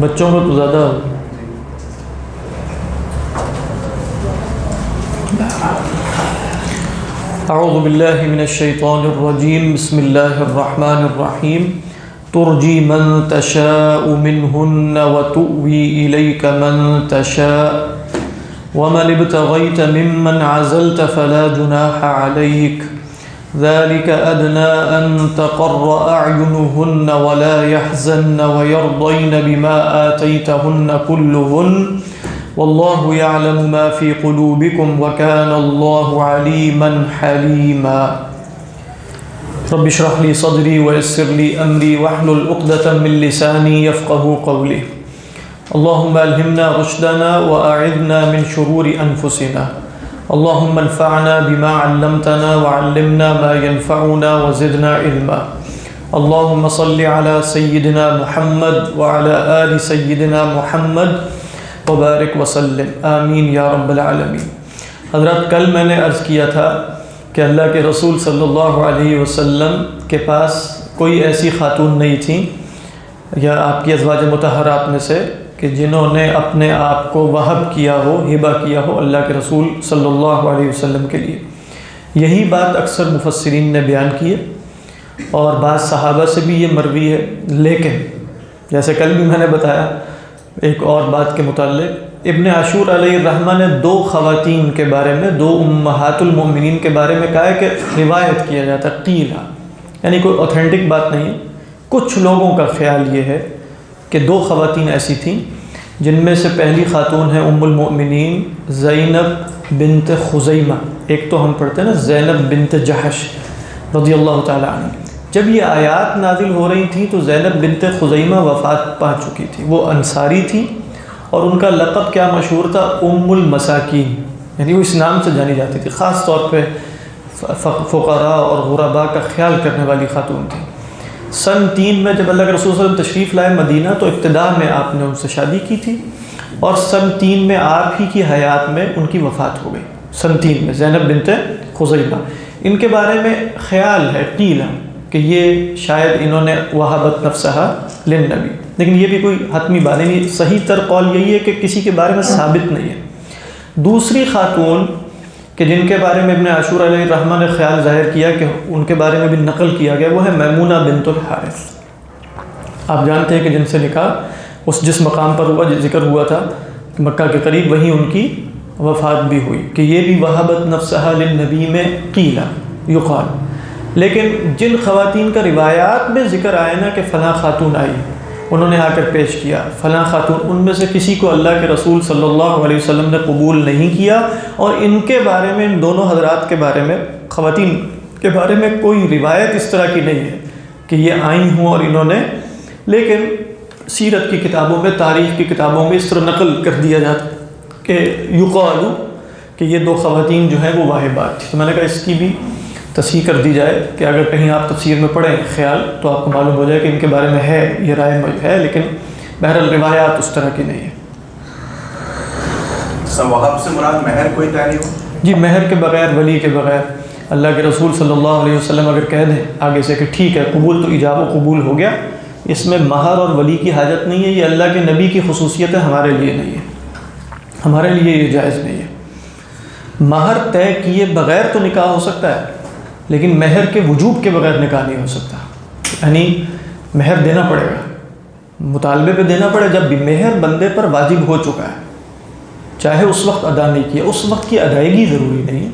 بچوں کو تو زیادہ ہو. اعوذ باللہ من الشیطان الرجیم. بسم اللہ الرحمن الرحیم. ترجی من تشاء منہن وتؤوی الیک من تشاء ومن ابتغیت ممن عزلت فلا جناح علیک ذلك أدنى أن تقر أعينهن ولا يحزن ويرضين بما آتيتهن كلهن والله يعلم ما في قلوبكم وكان الله عليما حليما. رب اشرح لي صدري ويسر لي أمري واحلل عقدة من لساني يفقهوا قولي. اللهم ألهمنا رشدنا وأعذنا من شرور أنفسنا. اللهم انفعنا بما علمتنا وعلمنا ما ينفعنا وزدنا علما. اللهم صل على سيدنا محمد وعلى آل سيدنا محمد وبارک وسلم. آمین یا رب العالمین. حضرات کل میں نے عرض کیا تھا کہ اللہ کے رسول صلی اللہ علیہ وسلم کے پاس کوئی ایسی خاتون نہیں تھیں یا آپ کی ازواج مطہرات میں سے کہ جنہوں نے اپنے آپ کو وہب کیا ہو، ہبہ کیا ہو اللہ کے رسول صلی اللہ علیہ وسلم کے لیے. یہی بات اکثر مفسرین نے بیان کی ہے اور بعض صحابہ سے بھی یہ مروی ہے. لیکن جیسے کل بھی میں نے بتایا ایک اور بات کے متعلق، ابن عاشور علیہ الرحمہ نے دو خواتین کے بارے میں، دو امہات المؤمنین کے بارے میں کہا ہے کہ روایت کیا جاتا ہے، قیلا، یعنی کوئی اوتھینٹک بات نہیں. کچھ لوگوں کا خیال یہ ہے کہ دو خواتین ایسی تھیں جن میں سے پہلی خاتون ہے ام المؤمنین زینب بنت خزیمہ. ایک تو ہم پڑھتے ہیں نا زینب بنت جحش رضی اللہ تعالیٰ عنہ. جب یہ آیات نازل ہو رہی تھیں تو زینب بنت خزیمہ وفات پا چکی تھی. وہ انصاری تھی اور ان کا لقب کیا مشہور تھا؟ ام المساکین، یعنی وہ اس نام سے جانی جاتی تھی. خاص طور پہ فقراء اور غرباء کا خیال کرنے والی خاتون تھی. سن 3 میں جب اللہ کے رسول صلی اللہ علیہ وسلم تشریف لائے مدینہ تو ابتدا میں آپ نے ان سے شادی کی تھی اور سن 3 میں آپ ہی کی حیات میں ان کی وفات ہو گئی. سن 3 میں زینب بنت خزیمہ. ان کے بارے میں خیال ہے قیل کہ یہ شاید انہوں نے وہبت نفسہا للنبی، لیکن یہ بھی کوئی حتمی بات نہیں. صحیح تر قول یہی ہے کہ کسی کے بارے میں ثابت نہیں ہے. دوسری خاتون کہ جن کے بارے میں ابن عاشور علیہ الرحمہ نے خیال ظاہر کیا کہ ان کے بارے میں بھی نقل کیا گیا، وہ ہے میمونہ بنت الحارث. آپ جانتے ہیں کہ جن سے نکاح جس مقام پر ہوا، ذکر ہوا تھا مکہ کے قریب، وہیں ان کی وفات بھی ہوئی. کہ یہ بھی وہبت نفسہا للنبی میں قیلا یقال. لیکن جن خواتین کا روایات میں ذکر آئے نا کہ فلاں خاتون آئی، انہوں نے آ کر پیش کیا فلاں خاتون، ان میں سے کسی کو اللہ کے رسول صلی اللہ علیہ وسلم نے قبول نہیں کیا. اور ان کے بارے میں، ان دونوں حضرات کے بارے میں، خواتین کے بارے میں کوئی روایت اس طرح کی نہیں ہے کہ یہ آئی ہوں اور انہوں نے. لیکن سیرت کی کتابوں میں، تاریخ کی کتابوں میں اس طرح نقل کر دیا جاتا کہ یقال کہ یہ دو خواتین جو ہیں وہ واہبات تھیں. تو میں نے کہا اس کی بھی تصحیح کر دی جائے کہ اگر کہیں آپ تفسیر میں پڑھیں خیال تو آپ کو معلوم ہو جائے کہ ان کے بارے میں ہے، یہ رائے ہے، لیکن بہرحال روایات اس طرح کی نہیں ہے. وہب سے مراد مہر کوئی طے نہیں ہو؟ جی، مہر کے بغیر، ولی کے بغیر. اللہ کے رسول صلی اللہ علیہ وسلم اگر کہہ دیں آگے سے کہ ٹھیک ہے قبول، تو ایجاب و قبول ہو گیا. اس میں مہر اور ولی کی حاجت نہیں ہے. یہ اللہ کے نبی کی خصوصیت ہے، ہمارے لیے نہیں ہے. ہمارے لیے یہ جائز نہیں ہے. مہر طے کیے بغیر تو نکاح ہو سکتا ہے، لیکن مہر کے وجوب کے بغیر نکاح نہیں ہو سکتا. یعنی مہر دینا پڑے گا، مطالبے پہ دینا پڑے. جب بھی مہر بندے پر واجب ہو چکا ہے، چاہے اس وقت ادا نہیں کیا، اس وقت کی ادائیگی ضروری نہیں ہے،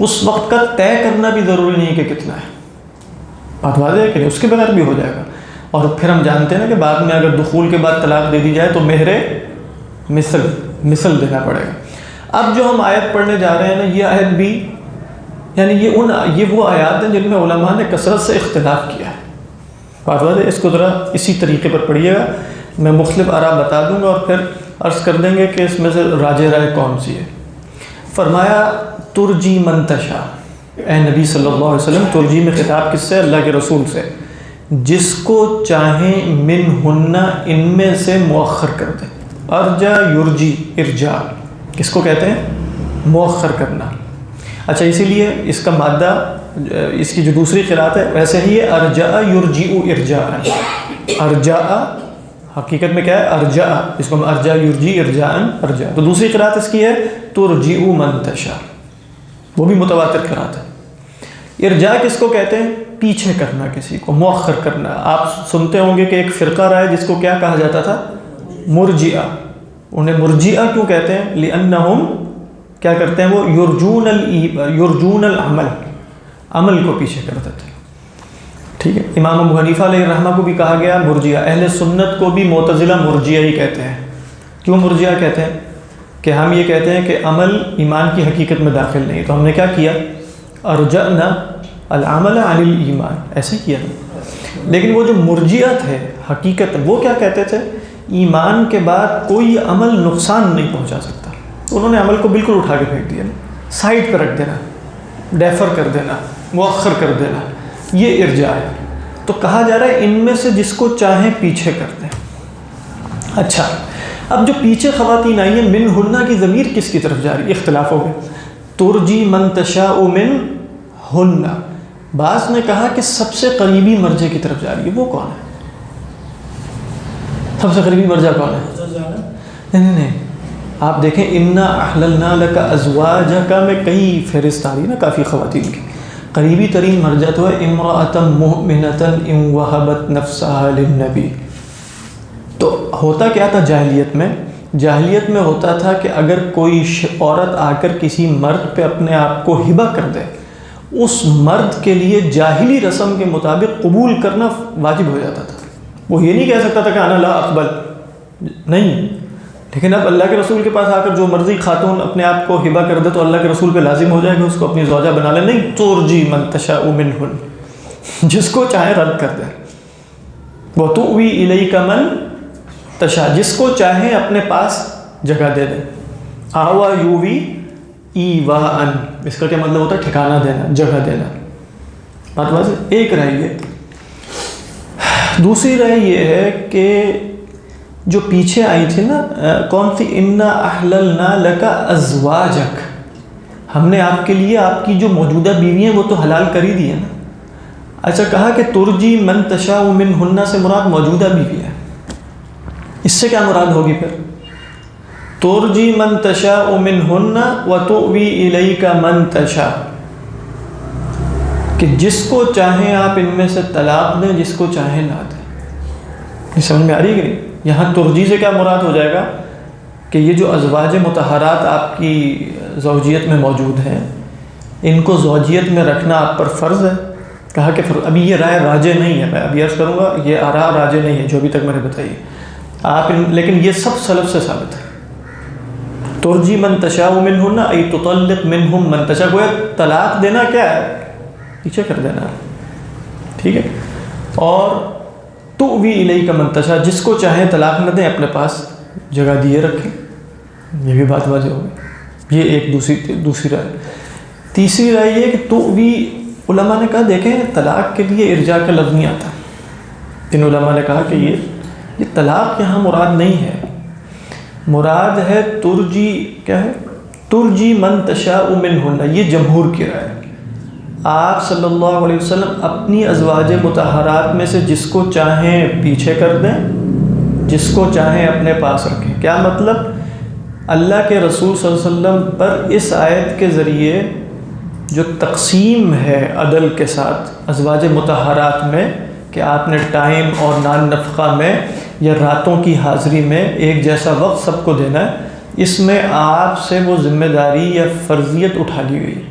اس وقت کا طے کرنا بھی ضروری نہیں کہ کتنا ہے. بات واضح ہے کہ نہیں؟ اس کے بغیر بھی ہو جائے گا. اور پھر ہم جانتے ہیں نا کہ بعد میں اگر دخول کے بعد طلاق دے دی جائے تو مہر مثل دینا پڑے گا. اب جو ہم آیت پڑھنے جا رہے ہیں نا، یہ آیت بھی یعنی یہ وہ آیات ہیں جن میں علماء نے کثرت سے اختلاف کیا ہے. بات واضح ہے. اس کو ذرا اسی طریقے پر پڑھیے گا. میں مختلف آراء بتا دوں گا اور پھر عرض کر دیں گے کہ اس میں سے راجح رائے کون سی ہے. فرمایا ترجی من تشاء، اے نبی صلی اللہ علیہ وسلم. ترجی میں خطاب کس سے؟ اللہ کے رسول سے. جس کو چاہیں منہن، ان میں سے مؤخر کر دیں. ارجا یرجی، ارجاء کس کو کہتے ہیں؟ مؤخر کرنا. اچھا، اسی لیے اس کا مادہ، اس کی جو دوسری قرات ہے ویسے ہی ہے ارجاء یرجیء ارجاء. ارجاء حقیقت میں کیا ہے؟ ارجع، اس کو ہم ارجع یرجی ارجاءً ارجع. تو دوسری قرأت اس کی ہے ترجع من تشاء، وہ بھی متواتر قرأت ہے. ارجاء کس کو کہتے ہیں؟ پیچھے کرنا، کسی کو مؤخر کرنا. آپ سنتے ہوں گے کہ ایک فرقہ رہا ہے جس کو کیا کہا جاتا تھا؟ مرجئہ. انہیں مرجئہ کیوں کہتے ہیں؟ لأنہم کیا کرتے ہیں؟ وہ یرجون العمل، عمل کو پیچھے کرتے تھے. ٹھیک ہے. امام ابو حنیفہ علیہ الرحمہ کو بھی کہا گیا مرجئہ. اہل سنت کو بھی معتزلہ مرجئہ ہی کہتے ہیں. کیوں مرجئہ کہتے ہیں؟ کہ ہم یہ کہتے ہیں کہ عمل ایمان کی حقیقت میں داخل نہیں. تو ہم نے کیا کیا؟ ارجعنا العمل عن الایمان، ایسے کیا. لیکن وہ جو مرجئہ تھے حقیقت وہ کیا کہتے تھے؟ ایمان کے بعد کوئی عمل نقصان نہیں پہنچا سکتا. انہوں نے عمل کو بالکل اٹھا کے پھینک دیا، سائڈ پہ رکھ دینا، ڈیفر کر دینا، مؤخر کر دینا، یہ ارجاء ہے. تو کہا جا رہا ہے ان میں سے جس کو چاہیں پیچھے کر دیں. اچھا، اب جو پیچھے خواتین آئی ہیں من ہنہ کی ضمیر کس کی طرف جا رہی ہے؟ اختلاف ہو گئے. ترجی من تشاء من ہنہ، بعض نے کہا کہ سب سے قریبی مرجع کی طرف جا رہی ہے. وہ کون ہے؟ سب سے قریبی مرجع کون ہے؟ نہیں، آپ دیکھیں انا احللنا لک ازواجک میں کئی فہرست آ رہی ہے نا کافی خواتین کی. قریبی ترین مرجع تو ہے امرأۃ مؤمنۃ ان وہبت نفسها للنبی. تو ہوتا کیا تھا جاہلیت میں ہوتا تھا کہ اگر کوئی عورت آ کر کسی مرد پہ اپنے آپ کو ہبہ کر دے، اس مرد کے لیے جاہلی رسم کے مطابق قبول کرنا واجب ہو جاتا تھا. وہ یہ نہیں کہہ سکتا تھا کہ انا لا اقبل، نہیں. لیکن اب اللہ کے رسول کے پاس آ کر جو مرضی خاتون اپنے آپ کو ہبہ کر دے تو اللہ کے رسول پہ لازم ہو جائے کہ اس کو اپنی زوجہ بنا لے. نہیں، ترجی من تشاء منہن، جس کو چاہے رد کر دے. وتؤوی الیک من تشاء، جس کو چاہے اپنے پاس جگہ دے دے. آوا یووی ایواءً، اس کا کیا مطلب ہوتا ہے؟ ٹھکانہ دینا، جگہ دینا. بات واضح. ایک رائے یہ. دوسری رائے یہ ہے کہ جو پیچھے آئی تھی نا، کون سی؟ انا احللنا لک ازواجک، ہم نے آپ کے لیے آپ کی جو موجودہ بیوی ہیں وہ تو حلال کر ہی دی ہے نا. اچھا، کہا کہ ترجی من تشاء منہن سے مراد موجودہ بیوی ہے. اس سے کیا مراد ہوگی پھر؟ ترجی من تشاء منہن وتؤوی الیک من تشاء، کہ جس کو چاہیں آپ ان میں سے طلاق دیں، جس کو چاہیں نہ دیں. یہ سمجھ میں آ رہی ہے کہ نہیں؟ یہاں ترجی سے کیا مراد ہو جائے گا کہ یہ جو ازواج مطہرات آپ کی زوجیت میں موجود ہیں، ان کو زوجیت میں رکھنا آپ پر فرض ہے. کہا کہ ابھی یہ رائے راجع نہیں ہے، میں ابھی عرض کروں گا یہ آراء راجع نہیں ہے جو ابھی تک میں نے بتائی آپ لیکن یہ سب سلف سے ثابت ہے. ترجی من تشاء منہن ای تطلق منہم من تشاء، گویا طلاق دینا کیا ہے؟ پیچھے کر دینا. ٹھیک ہے. اور تؤوی الیک من تشاء، جس کو چاہے طلاق نہ دیں، اپنے پاس جگہ دیے رکھیں. یہ بھی بات واضح ہوگی. یہ ایک دوسری رائے. تیسری رائے یہ کہ تؤوی، علماء نے کہا دیکھیں طلاق کے لیے ارجاء کا لفظ نہیں آتا. ان علماء نے کہا کہ یہ طلاق یہاں مراد نہیں ہے، مراد ہے ترجی. کیا ہے؟ ترجی من تشاء منہن. یہ جمہور کی رائے ہے. آپ صلی اللہ علیہ وسلم اپنی ازواج مطہرات میں سے جس کو چاہیں پیچھے کر دیں، جس کو چاہیں اپنے پاس رکھیں. کیا مطلب؟ اللہ کے رسول صلی اللہ علیہ وسلم پر اس آیت کے ذریعے جو تقسیم ہے عدل کے ساتھ ازواج مطہرات میں، کہ آپ نے ٹائم اور نان نفقہ میں یا راتوں کی حاضری میں ایک جیسا وقت سب کو دینا ہے، اس میں آپ سے وہ ذمہ داری یا فرضیت اٹھا لی گئی.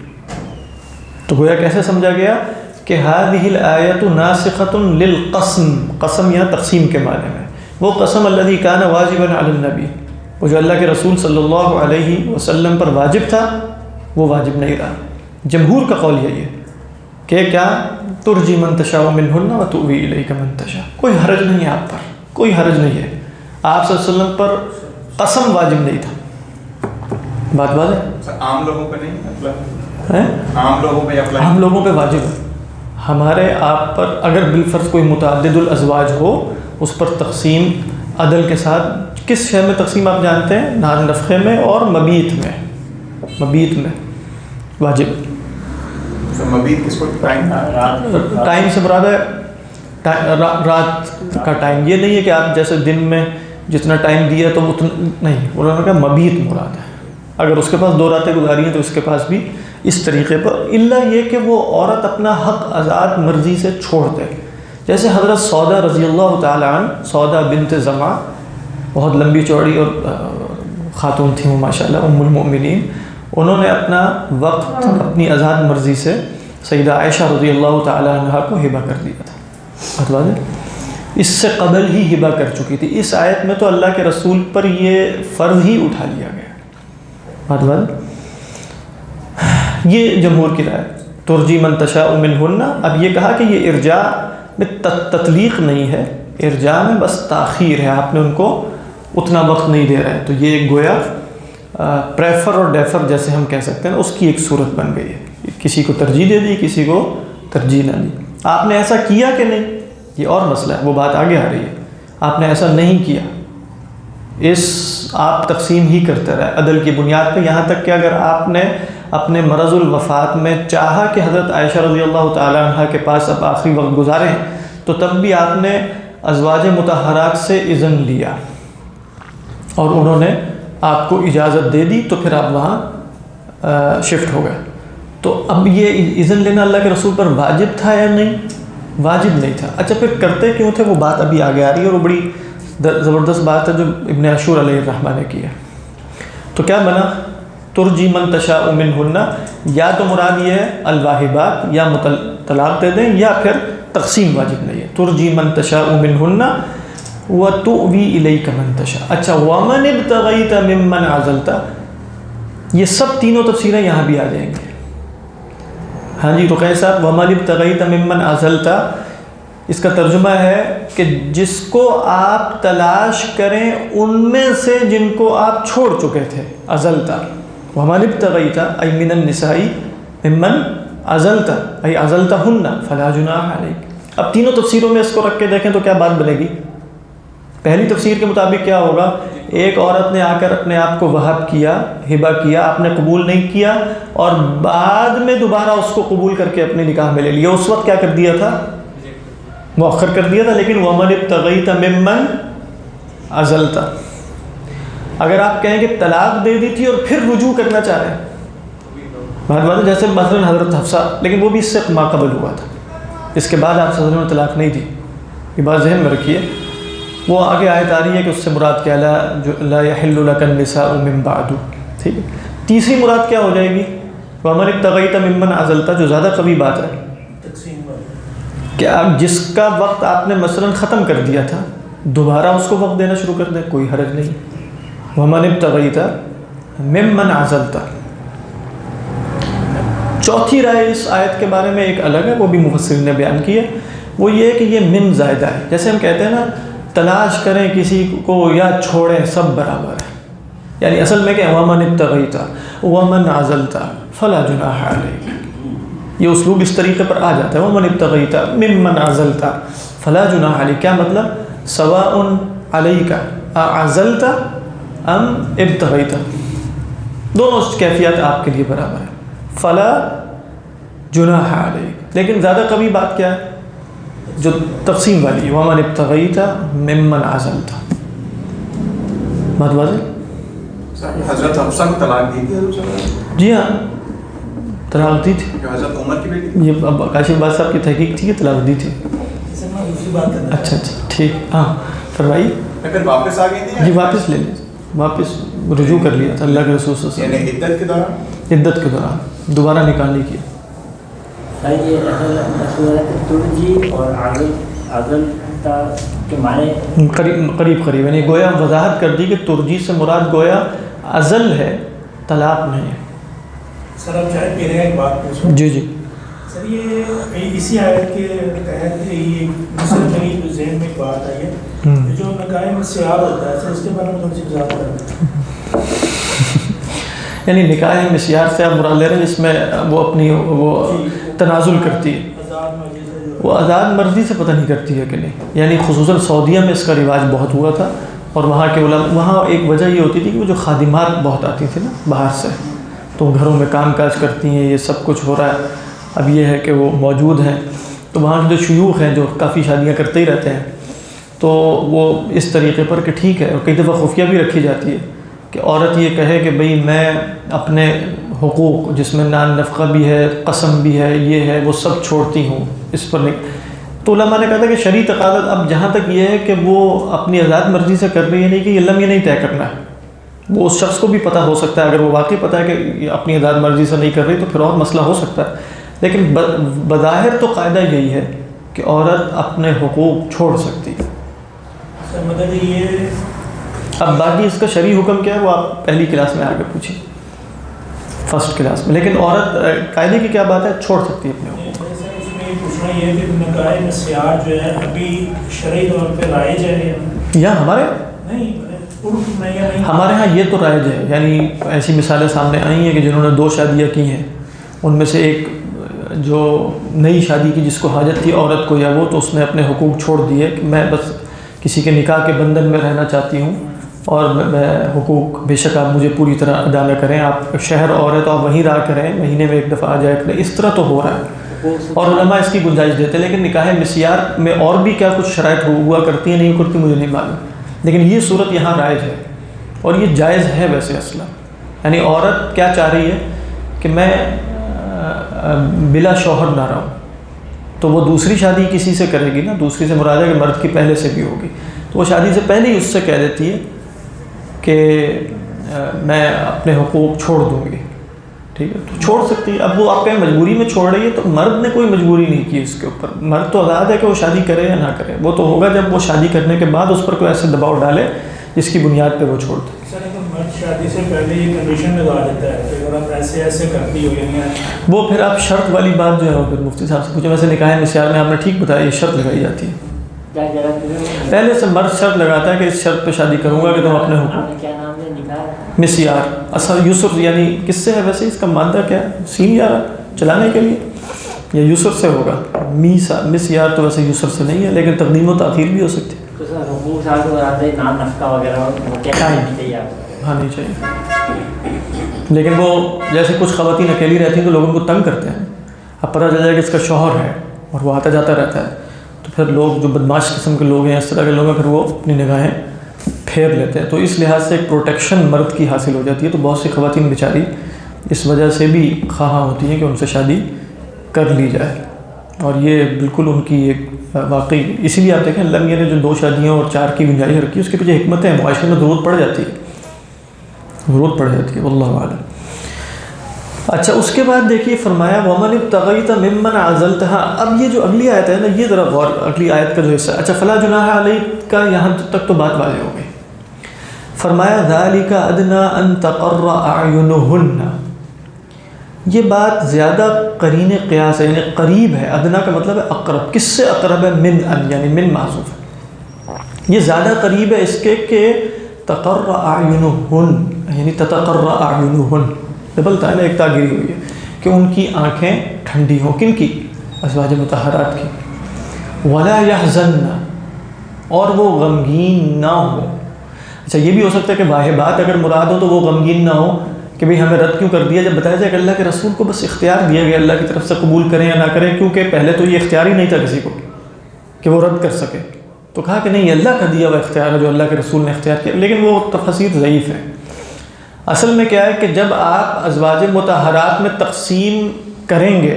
تو گویا کیسے سمجھا گیا کہ هذه الآیۃ ناسخۃ للقسم، قسم یہاں تقسیم کے معنی میں، وہ قسم الذی کان واجبا علی النبی، وہ جو اللہ کے رسول صلی اللہ علیہ وسلم پر واجب تھا وہ واجب نہیں رہا. جمہور کا قول یہی ہے کہ کیا ترجی من تشاء منہن وتؤوی الیک من تشاء. کوئی حرج نہیں ہے آپ پر، کوئی حرج نہیں ہے. آپ صلی اللہ علیہ وسلم پر قسم واجب نہیں تھا. بات واضح؟ عام لوگوں پہ نہیں ہے؟ عام لوگوں پہ واجب ہے. ہمارے آپ پر اگر بالفرض کوئی متعدد الازواج ہو، اس پر تقسیم عدل کے ساتھ. کس شے میں تقسیم آپ جانتے ہیں؟ نان نفقے میں اور مبیت میں. مبیت میں واجب. مبیت کس کو؟ ٹائم سے مراد ہے رات کا ٹائم، یہ نہیں ہے کہ آپ جیسے دن میں جتنا ٹائم دیا تو اتنا نہیں، انہوں نے کہا مبیت مراد ہے، اگر اس کے پاس 2 راتیں گزاری ہیں تو اس کے پاس بھی اس طریقے پر، الا یہ کہ وہ عورت اپنا حق آزاد مرضی سے چھوڑ دے. جیسے حضرت سودا رضی اللہ تعالی عنہ، سودا بنت زمعہ، بہت لمبی چوڑی اور خاتون تھیں وہ ماشاءاللہ، ام المؤمنین، انہوں نے اپنا وقت اپنی آزاد مرضی سے سیدہ عائشہ رضی اللہ تعالی عنہ کو ہبہ کر دیا تھا. مطلب اس سے قبل ہی ہبہ کر چکی تھی. اس آیت میں تو اللہ کے رسول پر یہ فرض ہی اٹھا لیا گیا. مطلب یہ جمہور کی رائے، ترجی من تشاء منہن. اب یہ کہا کہ یہ ارجاء میں تطلیق نہیں ہے، ارجاء میں بس تاخیر ہے، آپ نے ان کو اتنا وقت نہیں دے رہے. تو یہ گویا پریفر اور ڈیفر جیسے ہم کہہ سکتے ہیں، اس کی ایک صورت بن گئی ہے. کسی کو ترجیح دے دی، کسی کو ترجیح نہ دی. آپ نے ایسا کیا کہ نہیں، یہ اور مسئلہ ہے، وہ بات آگے آ رہی ہے. آپ نے ایسا نہیں کیا، آپ تقسیم ہی کرتے رہے عدل کی بنیاد پہ، یہاں تک کہ اگر آپ نے اپنے مرض الوفات میں چاہا کہ حضرت عائشہ رضی اللہ تعالی عنہ کے پاس اب آخری وقت گزارے ہیں، تو تب بھی آپ نے ازواج مطہرات سے اذن لیا اور انہوں نے آپ کو اجازت دے دی، تو پھر آپ وہاں شفٹ ہو گئے. تو اب یہ اذن لینا اللہ کے رسول پر واجب تھا یا نہیں؟ واجب نہیں تھا. اچھا پھر کرتے کیوں تھے؟ وہ بات ابھی آگے آ رہی ہے، اور وہ بڑی زبردست بات ہے جو ابن عاشور علیہ الرحمہ نے کی ہے. تو کیا بنا؟ ترجی من تشاء منہن، یا تو مراد یہ ہے الواہبات، یا طلاق دے دیں، یا پھر تقسیم واجب نہیں ہے. ترجی من تشاء منہن وتؤوی الیک من تشاء. اچھا ومن ابتغیت ممن عزلت، یہ سب تینوں تفسیریں یہاں بھی آ جائیں گے. ہاں جی رقیہ صاحب، ومن ابتغیت ممن عزلت، اس کا ترجمہ ہے کہ جس کو آپ تلاش کریں ان میں سے جن کو آپ چھوڑ چکے تھے. عزلت ومن ابتغیت ای من النساء ممن عزلت ای عزلتہن فلا جناح علیک. اب تینوں تفسیروں میں اس کو رکھ کے دیکھیں تو کیا بات بنے گی؟ پہلی تفسیر کے مطابق کیا ہوگا؟ ایک عورت نے آ کر اپنے آپ کو وہب کیا، ہبہ کیا، آپ نے قبول نہیں کیا، اور بعد میں دوبارہ اس کو قبول کر کے اپنے نکاح میں لے لیا. اس وقت کیا کر دیا تھا؟ مؤخر کر دیا تھا. لیکن ومن ابتغیت ممن عزلت، اگر آپ کہیں کہ طلاق دے دی تھی اور پھر رجوع کرنا چاہ رہے ہیں، بات جیسے مثلا حضرت حفصہ، لیکن وہ بھی اس سے ماقبل ہوا تھا، اس کے بعد آپ صلی اللہ علیہ وسلم نے طلاق نہیں دی. یہ بات ذہن میں رکھیے. وہ آگے آیت آ رہی ہے کہ اس سے مراد کیا، لا یحل لک النساء من بعد. ٹھیک ہے. تیسری مراد کیا ہو جائے گی؟ ومن ابتغیت ممن عزلت، جو زیادہ قوی بات ہے کہ آپ جس کا وقت آپ نے مثلا ختم کر دیا تھا دوبارہ اس کو وقت دینا شروع کر دیں، کوئی حرج نہیں. ومن ابتغیت ممن عزلت. چوتھی رائے اس آیت کے بارے میں ایک الگ ہے، وہ بھی مفسرین نے بیان کی ہے. وہ یہ کہ یہ من زائدہ ہے. جیسے ہم کہتے ہیں نا تلاش کریں کسی کو یا چھوڑیں سب برابر ہے، یعنی اصل میں کہ ومن ابتغیت ومن عزلت فلا جناح علیک. یہ اسلوب اس طریقے پر آ جاتا ہے، ومن ابتغیت ممن عزلت فلا جناح علیک. کیا مطلب؟ سواء علیک اعزلت ام ابتغیت، دونوں کیفیت آپ کے لیے برابر ہے. فلا جناح علیک. لیکن زیادہ قوی بات کیا ہے؟ جو تقسیم والی، ومن ابتغیت ممن عزلت. مطلب حضرت حفصہ کو طلاق دی تھی؟ جی ہاں طلاق دی تھی. حضرت عمر کی بیٹی؟ یہ کاشف باز صاحب کی تحقیق تھی کہ طلاق دی تھی. اچھا ٹھیک. ہاں فرمائیے. پھر واپس آ گئی تھی؟ جی واپس لے لیے، واپس رجوع کر لیا تھا اللہ کے رسول صلی اللہ علیہ وسلم. عدت کے دوران؟ عدت کے دوران دوبارہ نکاح نہیں کیا. ترجی اور عزل کے معنی قریب یعنی گویا وضاحت کر دی کہ ترجی سے مراد گویا عزل ہے، طلاق نہیں ہے. سر اب چاہے کہہ رہے ہیں ایک بات پوچھو. جی جی سر یہ اسی آیت کے تحت یہ دوسرے میری ذہن میں ایک بات آئی ہے، جو نکاح میں سیاح ہوتا ہے سر، اس کے بارے میں تھوڑی سی وضاحت کریں. یعنی نکاح مسیار سے آپ مراد لے رہے ہیں جس میں وہ اپنی وہ تنازل کرتی ہے، وہ آزاد مرضی سے پتہ نہیں کرتی ہے کہ نہیں. یعنی خصوصاً سعودیہ میں اس کا رواج بہت ہوا تھا، اور وہاں کے علماء، وہاں ایک وجہ یہ ہوتی تھی کہ وہ جو خادمات بہت آتی تھی نا باہر سے، تو گھروں میں کام کاج کرتی ہیں، یہ سب کچھ ہو رہا ہے. اب یہ ہے کہ وہ موجود ہیں تو وہاں کے جو شیوخ ہیں جو کافی شادیاں کرتے ہی رہتے ہیں تو وہ اس طریقے پر کہ ٹھیک ہے، اور کئی دفعہ خفیہ بھی رکھی جاتی ہے کہ عورت یہ کہے کہ بھئی میں اپنے حقوق جس میں نان نفقہ بھی ہے، قسم بھی ہے، یہ ہے، وہ سب چھوڑتی ہوں، اس پر نہیں. تو علماء نے کہا تھا کہ شرعی تقاضا اب جہاں تک یہ ہے کہ وہ اپنی آزاد مرضی سے کر رہی ہے، نہیں کہ یہ لمحہ نہیں طے کرنا ہے. وہ اس شخص کو بھی پتہ ہو سکتا ہے، اگر وہ واقعی پتہ ہے کہ یہ اپنی آزاد مرضی سے نہیں کر رہی تو پھر اور مسئلہ ہو سکتا ہے. لیکن بظاہر تو قاعدہ یہی ہے کہ عورت اپنے حقوق چھوڑ سکتی ہے. مطلب یہ اب باقی اس کا شرعی حکم کیا ہے وہ آپ پہلی کلاس میں آ کے پوچھیں، فرسٹ کلاس میں. لیکن عورت قاعدے کی کیا بات ہے، چھوڑ سکتی ہے اپنے حقوق. اس میں پوچھنا یہ ہے کہ نکاح مسیار جو ہے ابھی شرعی طور پہ رائج ہے یا ہمارے نہیں، عرف میں یا نہیں؟ ہمارے ہاں یہ تو رائج ہے. یعنی ایسی مثالیں سامنے آئی ہیں کہ جنہوں نے 2 شادیاں کی ہیں، ان میں سے ایک جو نئی شادی کی جس کو حاجت تھی عورت کو یا وہ، تو اس نے اپنے حقوق چھوڑ دیے کہ میں بس کسی کے نکاح کے بندھن میں رہنا چاہتی ہوں اور میں حقوق بے شک آپ مجھے پوری طرح ادا نہ کریں، آپ شہر اور ہے تو آپ وہیں رہا کریں، مہینے میں 1 دفعہ آ جایا کریں. اس طرح تو ہو رہا ہے اور علماء اس کی گنجائش دیتے ہیں. لیکن نکاح مسیار میں اور بھی کیا کچھ شرائط ہوا کرتی ہیں نہیں کرتی مجھے نہیں معلوم، لیکن یہ صورت یہاں رائج ہے اور یہ جائز ہے ویسے اصلا. یعنی عورت کیا چاہ رہی ہے کہ میں بلا شوہر نہ رہوں، تو وہ دوسری شادی کسی سے کرے گی نا، دوسری سے مراد ہے کہ مرد کی پہلے سے بھی ہوگی، تو وہ شادی سے پہلے ہی اس سے کہہ دیتی ہے کہ میں اپنے حقوق چھوڑ دوں گی. ٹھیک ہے، تو چھوڑ سکتی ہے. اب وہ آپ کہیں مجبوری میں چھوڑ رہی ہے تو مرد نے کوئی مجبوری نہیں کی اس کے اوپر. مرد تو آزاد ہے کہ وہ شادی کرے یا نہ کرے. وہ تو ہوگا جب وہ شادی کرنے کے بعد اس پر کوئی ایسے دباؤ ڈالے جس کی بنیاد پہ وہ چھوڑ دے. سر مرد شادی سے پہلے یہ کنڈیشن لگا دیتا ہے کہ اگر آپ ایسے ایسے کرتی ہو، یعنی وہ پھر آپ شرط والی بات جو ہے وہ پھر مفتی صاحب سے پوچھیں. ویسے نکاح مسیار میں آپ نے ٹھیک بتایا، یہ شرط لگائی جاتی ہے. پہلے سے مرد شرط لگاتا ہے کہ اس شرط پہ شادی کروں گا کہ تم اپنے حقوق. کیا نام ہے نکاح؟ مسیار اصل یسر، یعنی کس سے ہے ویسے اس کا مادہ کیا ہے؟ سین یار چلانے کے لیے یا یسر سے ہوگا؟ مسیار تو ویسے یسر سے نہیں ہے، لیکن تقدیم و تاخیر بھی ہو سکتی ہے. تو سر حقوق صاحب کو آتے ہیں نام نفقہ وغیرہ وہ کیا چاہیے آپ؟ ہاں نہیں چاہیے. لیکن وہ جیسے کچھ خواتین اکیلی رہتی ہیں تو لوگ ان کو تنگ کرتے ہیں. اب پتہ چل جائے کہ اس کا شوہر ہے اور وہ آتا جاتا رہتا ہے تو پھر لوگ جو بدماش قسم کے لوگ ہیں، اس طرح کے لوگ ہیں، پھر وہ اپنی نگاہیں پھیر لیتے ہیں. تو اس لحاظ سے ایک پروٹیکشن مرد کی حاصل ہو جاتی ہے. تو بہت سی خواتین بیچاری اس وجہ سے بھی خواہاں ہوتی ہیں کہ ان سے شادی کر لی جائے، اور یہ بالکل ان کی ایک واقعی. اسی لیے آپ دیکھیں اللہ میاں نے جو 2 شادیاں اور 4 کی گنجائش رکھی ہے، اس کے پیچھے حکمتیں ہیں. معاشرے میں ضرورت پڑ جاتی ہے، ضرورت پڑ جاتی ہے، واللہ اعلم. اچھا اس کے بعد دیکھیے فرمایا وَمَنِ ابْتَغَيْتَ مِمَّنْ عَزَلْتَهَا. اب یہ جو اگلی آیت ہے نا، یہ ذرا غور، اگلی آیت کا جو حصہ. اچھا فَلَا جُنَاحَ عَلَيْكَ، یہاں تک تو بات واضح ہو گئی. فرمایا ذَلِكَ أَدْنَىٰ أَن تَقَرَّ أَعْيُنُهُنَّ. یہ بات زیادہ قرین قیاس ہے، یعنی قریب ہے. ادنا کا مطلب ہے اقرب. کس سے اقرب ہے؟ من ان، یعنی من معذوف ہے. یہ زیادہ قریب ہے اس کے کہ تقر اعینہن، یعنی تتقر اعینہن. ڈبل تھا نا، ایک تاگیری ہوئی ہے کہ ان کی آنکھیں ٹھنڈی ہوں. کن کی؟ ازواج مطہرات کی. ولا یحزن، اور وہ غمگین نہ ہو. اچھا یہ بھی ہو سکتا ہے کہ واہبات اگر مراد ہو تو وہ غمگین نہ ہو کہ بھئی ہمیں رد کیوں کر دیا، جب بتایا جائے کہ اللہ کے رسول کو بس اختیار دیا گیا اللہ کی طرف سے قبول کریں یا نہ کریں، کیونکہ پہلے تو یہ اختیار ہی نہیں تھا کسی کو کہ وہ رد کر سکے. تو کہا کہ نہیں، اللہ کا دیا ہوا اختیار ہے جو اللہ کے رسول نے اختیار کیا. لیکن وہ تفسیر ضعیف ہے. اصل میں کیا ہے کہ جب آپ ازواج مطہرات میں تقسیم کریں گے،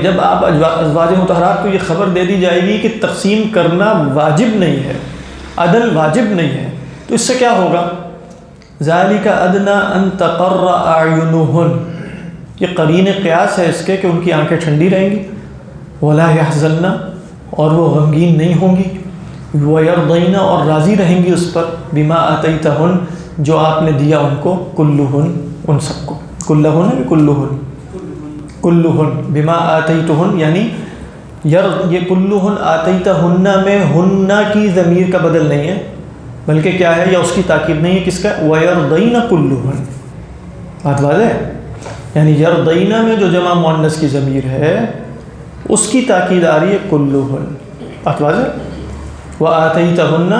جب آپ ازواج مطہرات کو یہ خبر دے دی جائے گی کہ تقسیم کرنا واجب نہیں ہے، عدل واجب نہیں ہے، تو اس سے کیا ہوگا؟ ذَلِكَ أَدْنَىٰ أَن تَقَرَّ أَعْيُنُهُنَّ. یہ قرین قیاس ہے اس کے کہ ان کی آنکھیں ٹھنڈی رہیں گی. وَلَا يَحْزَنَّ، اور وہ غمگین نہیں ہوں گی. وَيَرْضَيْنَ، اور راضی رہیں گی اس پر. بِمَا آتَيْتَهُنَّ، جو آپ نے دیا ان کو. كُلُّهُنَّ، ان سب کو. كُلُّهُنَّ كُلُّهُنَّ كُلُّهُنَّ بِمَا آتَيْتُهُنَّ، یعنی یہ كُلُّهُنَّ آتَيْتَهُنَّ میں ہن کی ضمیر کا بدل نہیں ہے، بلکہ کیا ہے، یا اس کی تاکید نہیں ہے، کس کا؟ وَيَرْضَيْنَ كُلُّهُنَّ. بات واضح ہے، یعنی یرضین میں جو جمع مؤنث کی ضمیر ہے اس کی تاکید آ رہی ہے كُلُّهُنَّ. بات واضح. وَآتَيْتَهُنَّ.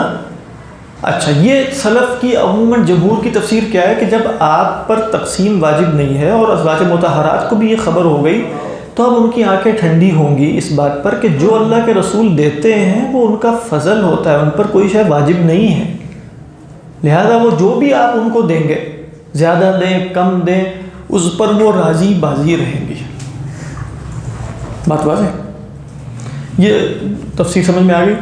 اچھا یہ سلف کی عموماً جمہور کی تفسیر کیا ہے کہ جب آپ پر تقسیم واجب نہیں ہے اور ازواج مطہرات کو بھی یہ خبر ہو گئی تو اب ان کی آنکھیں ٹھنڈی ہوں گی اس بات پر کہ جو اللہ کے رسول دیتے ہیں وہ ان کا فضل ہوتا ہے، ان پر کوئی شے واجب نہیں ہے، لہذا وہ جو بھی آپ ان کو دیں گے، زیادہ دیں کم دیں، اس پر وہ راضی بازی رہیں گی۔ بات واضح؟ یہ تفسیر سمجھ میں آ گئی؟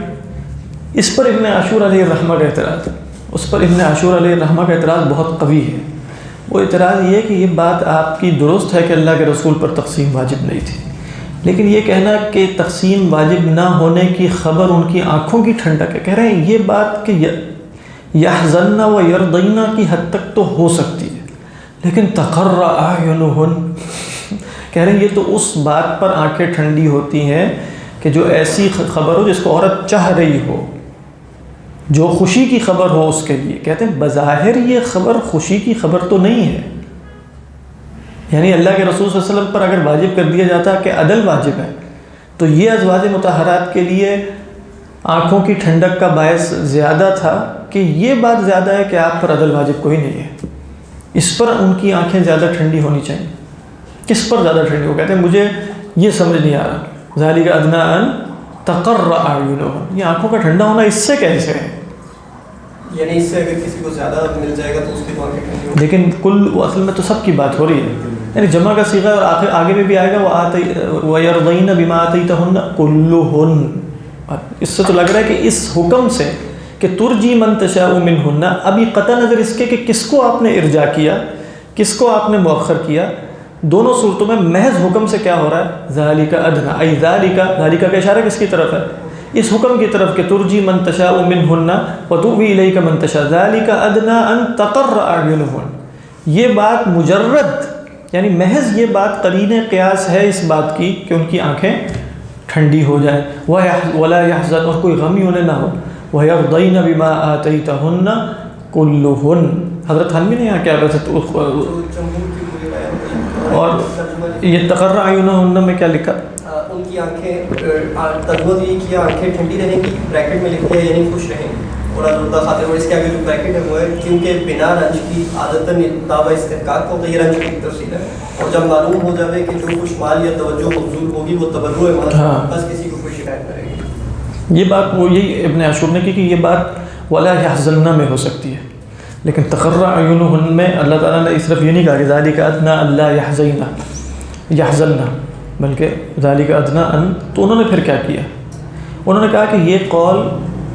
اس پر ابن عاشور علیہ الرحمہ کا اعتراض، اس پر ابن عاشور علیہ الرحمہ کا اعتراض بہت قوی ہے۔ وہ اعتراض یہ ہے کہ یہ بات آپ کی درست ہے کہ اللہ کے رسول پر تقسیم واجب نہیں تھی، لیکن یہ کہنا کہ تقسیم واجب نہ ہونے کی خبر ان کی آنکھوں کی ٹھنڈک ہے، کہہ رہے ہیں یہ بات کہ یحزن و یرضین کی حد تک تو ہو سکتی ہے، لیکن تقر اعینہن، کہہ رہے ہیں یہ تو اس بات پر آنکھیں ٹھنڈی ہوتی ہیں کہ جو ایسی خبر ہو جس کو عورت چاہ رہی ہو، جو خوشی کی خبر ہو اس کے لیے۔ کہتے ہیں بظاہر یہ خبر خوشی کی خبر تو نہیں ہے، یعنی اللہ کے رسول صلی اللہ علیہ وسلم پر اگر واجب کر دیا جاتا کہ عدل واجب ہے تو یہ ازواج مطہرات کے لیے آنکھوں کی ٹھنڈک کا باعث زیادہ تھا کہ یہ بات زیادہ ہے کہ آپ پر عدل واجب کوئی نہیں ہے، اس پر ان کی آنکھیں زیادہ ٹھنڈی ہونی چاہیے۔ کس پر زیادہ ٹھنڈی ہو؟ کہتے ہیں مجھے یہ سمجھ نہیں آ رہا، ذالک ادنی ان تقر اعینہم، یہ آنکھوں کا ٹھنڈا ہونا اس سے کیسے ہے؟ یعنی اس سے اگر کسی کو زیادہ مل جائے گا تو اس کی آنکھیں ٹھنڈی ہوں گی۔ لیکن اصل میں تو سب کی بات ہو رہی ہے، یعنی جمع کا صیغہ اور آگے میں بھی آئے گا وَيَرْضَيْنَ بِمَا آتَيْتَهُنَّ كُلُّهُنَّ، اس سے تو لگ رہا ہے کہ اس حکم سے کہ ترجی من تشاء منهن، اب یہ قطع نظر اس کے کہ کس کو آپ نے ارجاء کیا، کس کو آپ نے مؤخر کیا، دونوں صورتوں میں محض حکم سے کیا ہو رہا ہے؟ ذالک ادنی، ای ذالک کا اشارہ کس کی طرف ہے؟ اس حکم کی طرف کہ ترجی من تشاء منهن وتؤوی الیک من تشاء، ذالک ادنی ان تقر اعینہن، یہ بات مجرد یعنی محض یہ بات قرین قیاس ہے اس بات کی کہ ان کی آنکھیں ٹھنڈی ہو جائیں، ولا یحزن، اور کوئی غم ہی انہیں نہ ہو، وَيَرْضَيْنَ بِمَا آتَيْتَهُنَّ كُلُّهُنَّ، حضرت حنوی نے یہاں کیا اور یہ تقر اعینہن میں کیا لکھا؟ ان کی آنکھیں تجویز یہ کیا آنکھیں ٹھنڈی رہیں گی، بریکٹ میں لکھتے ہیں یعنی خوش رہیں گی، اور البتہ خاطر اور اس کے آگے جو بریکٹ ہے وہ ہے کیونکہ بنا رنج کی عادتاً تابع استحقاق کو یہ رنج کی تفصیل ہے، اور جب معلوم ہو جائے کہ جو کچھ مال یا توجہ مبذول ہوگی وہ تبرع مال، بس کسی کو کوئی شکایت نہ رہے گی۔ یہ بات وہ یہی ابن عاشور نے کی کہ یہ بات ولا یحزن میں ہو سکتی ہے، لیکن تقر اعینہن میں اللہ تعالیٰ نے صرف یہ نہیں کہا کہ ذالک ادنی الا یحزن، بلکہ ذالک ادنی ان، تو انہوں نے پھر کیا کیا؟ انہوں نے کہا کہ یہ قول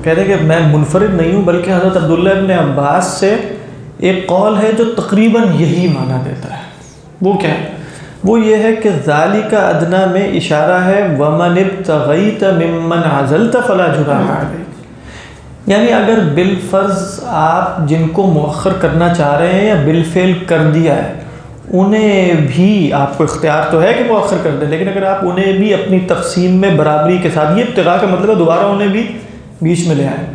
کہتے ہیں کہ میں منفرد نہیں ہوں، بلکہ حضرت عبداللہ ابن عباس سے ایک قول ہے جو تقریباً یہی معنی دیتا ہے۔ وہ کیا ہے؟ وہ یہ ہے کہ ذالک ادنی میں اشارہ ہے ومن ابتغیت ممن عزلت فلا جناح علیک، یعنی اگر بالفرض آپ جن کو مؤخر کرنا چاہ رہے ہیں یا بالفعل کر دیا ہے انہیں بھی آپ کو اختیار تو ہے کہ مؤخر کر دیں، لیکن اگر آپ انہیں بھی اپنی تقسیم میں برابری کے ساتھ، یہ ابتغاء کا مطلب ہے دوبارہ انہیں بھی بیچ میں لے آئیں،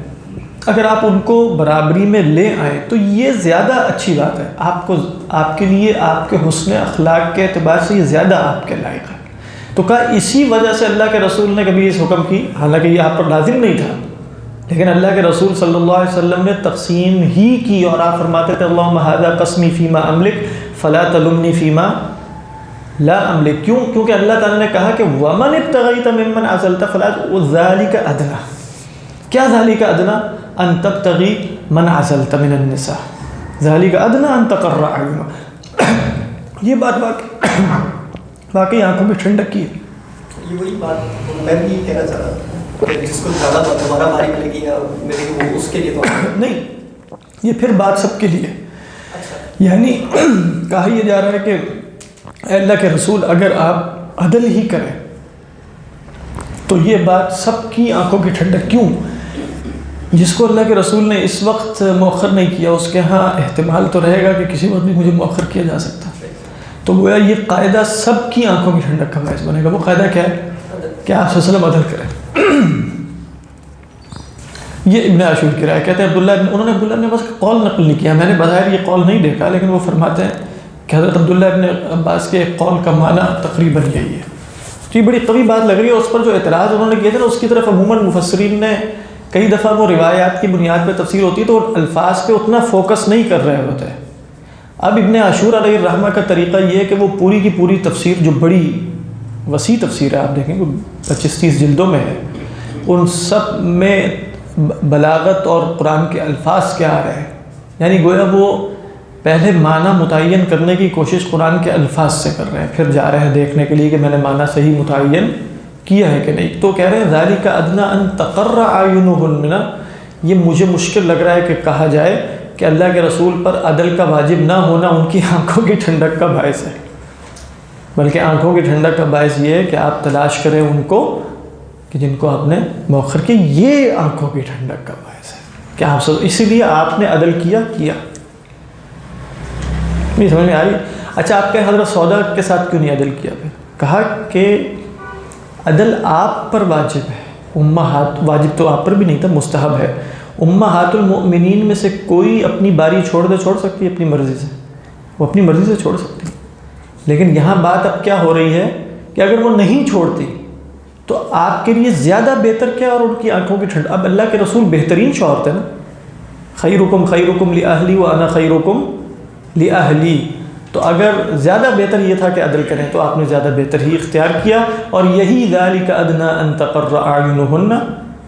اگر آپ ان کو برابری میں لے آئیں تو یہ زیادہ اچھی بات ہے، آپ کے لیے آپ کے حسن اخلاق کے اعتبار سے یہ زیادہ آپ کے لائق ہے۔ تو کہا اسی وجہ سے اللہ کے رسول نے کبھی اس حکم کی، حالانکہ یہ آپ پر لازم نہیں تھا، لیکن اللہ کے رسول صلی اللہ علیہ وسلم نے تقسیم ہی کی، اور آپ فرماتے تھے اللہم ھذا قسمی فیما املک فلا تلمنی فیما لا املک، کیوں؟ کیونکہ اللہ تعالیٰ نے کہا کہ ومن ابتغیت ممن عزلت فلا، ذالک ادنی، کیا ذالک ادنی؟ ان تبتغی من عزلت من النساء، ذالک ادنی ان تقر اعینہم، یہ بات واقعی آنکھوں میں ٹھنڈک کی ہے۔ یہ وہی بات میں بھی کہنا چاہ رہا تھا کہ جس کو زیادہ دوبارہ باری ملے گی یا میرے کو اس کے لیے تو نہیں، یہ پھر بات سب کے لیے، یعنی کہا یہ جا رہا ہے کہ اے اللہ کے رسول اگر آپ عدل ہی کریں تو یہ بات سب کی آنکھوں کی ٹھنڈک کیوں؟ جس کو اللہ کے رسول نے اس وقت مؤخر نہیں کیا اس کے ہاں احتمال تو رہے گا کہ کسی وقت بھی مجھے مؤخر کیا جا سکتا، تو گویا یہ قاعدہ سب کی آنکھوں کی ٹھنڈک کا باعث بنے گا۔ وہ قاعدہ کیا ہے کہ آپ صلی اللہ علیہ وسلم عدل کریں۔ یہ ابن عاشور کی رائے، کہتے ہیں انہوں نے عبداللہ ابن عباس کا قول نقل نہیں کیا، میں نے بظاہر یہ قول نہیں دیکھا، لیکن وہ فرماتے ہیں کہ حضرت عبداللہ ابن عباس کے قول کا معنی تقریباً یہی ہے۔ تو یہ بڑی قوی بات لگ رہی ہے، اس پر جو اعتراض انہوں نے کیے تھے نا اس کی طرف عموماً مفسرین نے کئی دفعہ وہ روایات کی بنیاد پہ تفسیر ہوتی ہے تو الفاظ پہ اتنا فوکس نہیں کر رہے ہوتے۔ اب ابن عاشور علیہ الرحمہ کا طریقہ یہ ہے کہ وہ پوری کی پوری تفسیر جو بڑی وسیع تفسیر ہے، آپ دیکھیں 25-30 جلدوں میں ہے، ان سب میں بلاغت اور قرآن کے الفاظ کیا آ رہے ہیں، یعنی گویا وہ پہلے معنی متعین کرنے کی کوشش قرآن کے الفاظ سے کر رہے ہیں، پھر جا رہے ہیں دیکھنے کے لیے کہ میں نے معنی صحیح متعین کیا ہے کہ نہیں. تو کہہ رہے ہیں ذالک ادنی ان تقر اعینہن، یہ مجھے مشکل لگ رہا ہے کہ کہا جائے کہ اللہ کے رسول پر عدل کا واجب نہ ہونا ان کی آنکھوں کی ٹھنڈک کا باعث ہے، بلکہ آنکھوں کی ٹھنڈک کا باعث یہ ہے کہ آپ تلاش کریں ان کو کہ جن کو آپ نے مؤخر کی، یہ آنکھوں کی ٹھنڈک کا باعث ہے کہ آپ اسی لیے آپ نے عدل کیا. نہیں سمجھ میں آ رہی؟ اچھا آپ کے حضرت سودا کے ساتھ کیوں نہیں عدل کیا؟ پھر کہا کہ عدل آپ پر واجب ہے، امہات، واجب تو آپ پر بھی نہیں تھا، مستحب ہے. امہات المؤمنین میں سے کوئی اپنی باری چھوڑ سکتی ہے اپنی مرضی سے، وہ اپنی مرضی سے چھوڑ سکتی، لیکن یہاں بات اب کیا ہو رہی ہے کہ اگر وہ نہیں چھوڑتی تو آپ کے لیے زیادہ بہتر کیا اور ان کی آنکھوں کی ٹھنڈ. اب اللہ کے رسول بہترین شوہر تھے نا، خیرکم خیرکم لأہلی وانا خیرکم لأہلی، تو اگر زیادہ بہتر یہ تھا کہ عدل کریں تو آپ نے زیادہ بہتر ہی اختیار کیا. اور یہی ذالک ادنی ان تقر اعینہن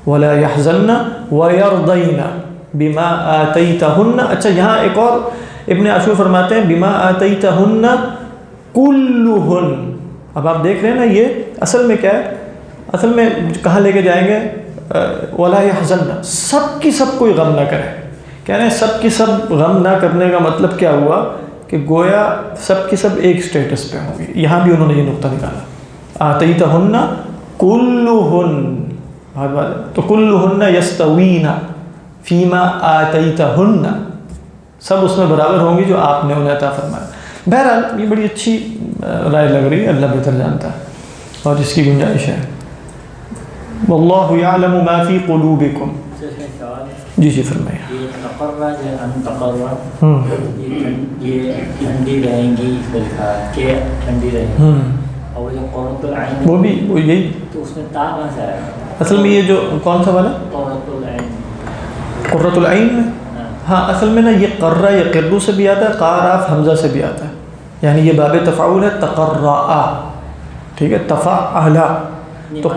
ولا یحزن ویرضین بما آتیتہن. اچھا یہاں ایک اور ابن عاشور فرماتے ہیں بما آتیتہن کلہن. اب آپ دیکھ رہے ہیں نا یہ اصل میں کیا ہے، اصل میں کہاں لے کے جائیں گے، ولا یحزن، سب کی سب کوئی غم نہ کرے. کہہ رہے ہیں سب کی سب غم نہ کرنے کا مطلب کیا ہوا کہ گویا سب کی سب ایک سٹیٹس پہ ہوں گے. یہاں بھی انہوں نے یہ نقطہ نکالا، آتیتہن کلہن، تو کلہن یستوین فیما آتیتہن، سب اس میں برابر ہوں گی جو آپ نے انہیں عطا فرمایا. بہرحال یہ بڑی اچھی رائے لگ رہی ہے، اللہ بہتر جانتا ہے اور اس کی گنجائش ہے. واللہ یعلم ما فی قلوبکم. جی فرمائیں. یہ تقرر جو ان تقرر یہ ٹھنڈی رہیں گی، اس کو لکھا ہے کہ ٹھنڈی رہیں گی، اور جو قرۃ العین وہ بھی یہی، تو اس میں تا کہاں سے آیا؟ اصل میں یہ جو کون سا والا قرۃ العین، قرۃ العین میں، ہاں اصل میں نا یہ قرہ یا قرو سے بھی آتا ہے، قاراف حمزہ سے بھی آتا ہے، یعنی یہ باب تفاعل ہے، تقرآ، ٹھیک ہے، تفاعلا. تو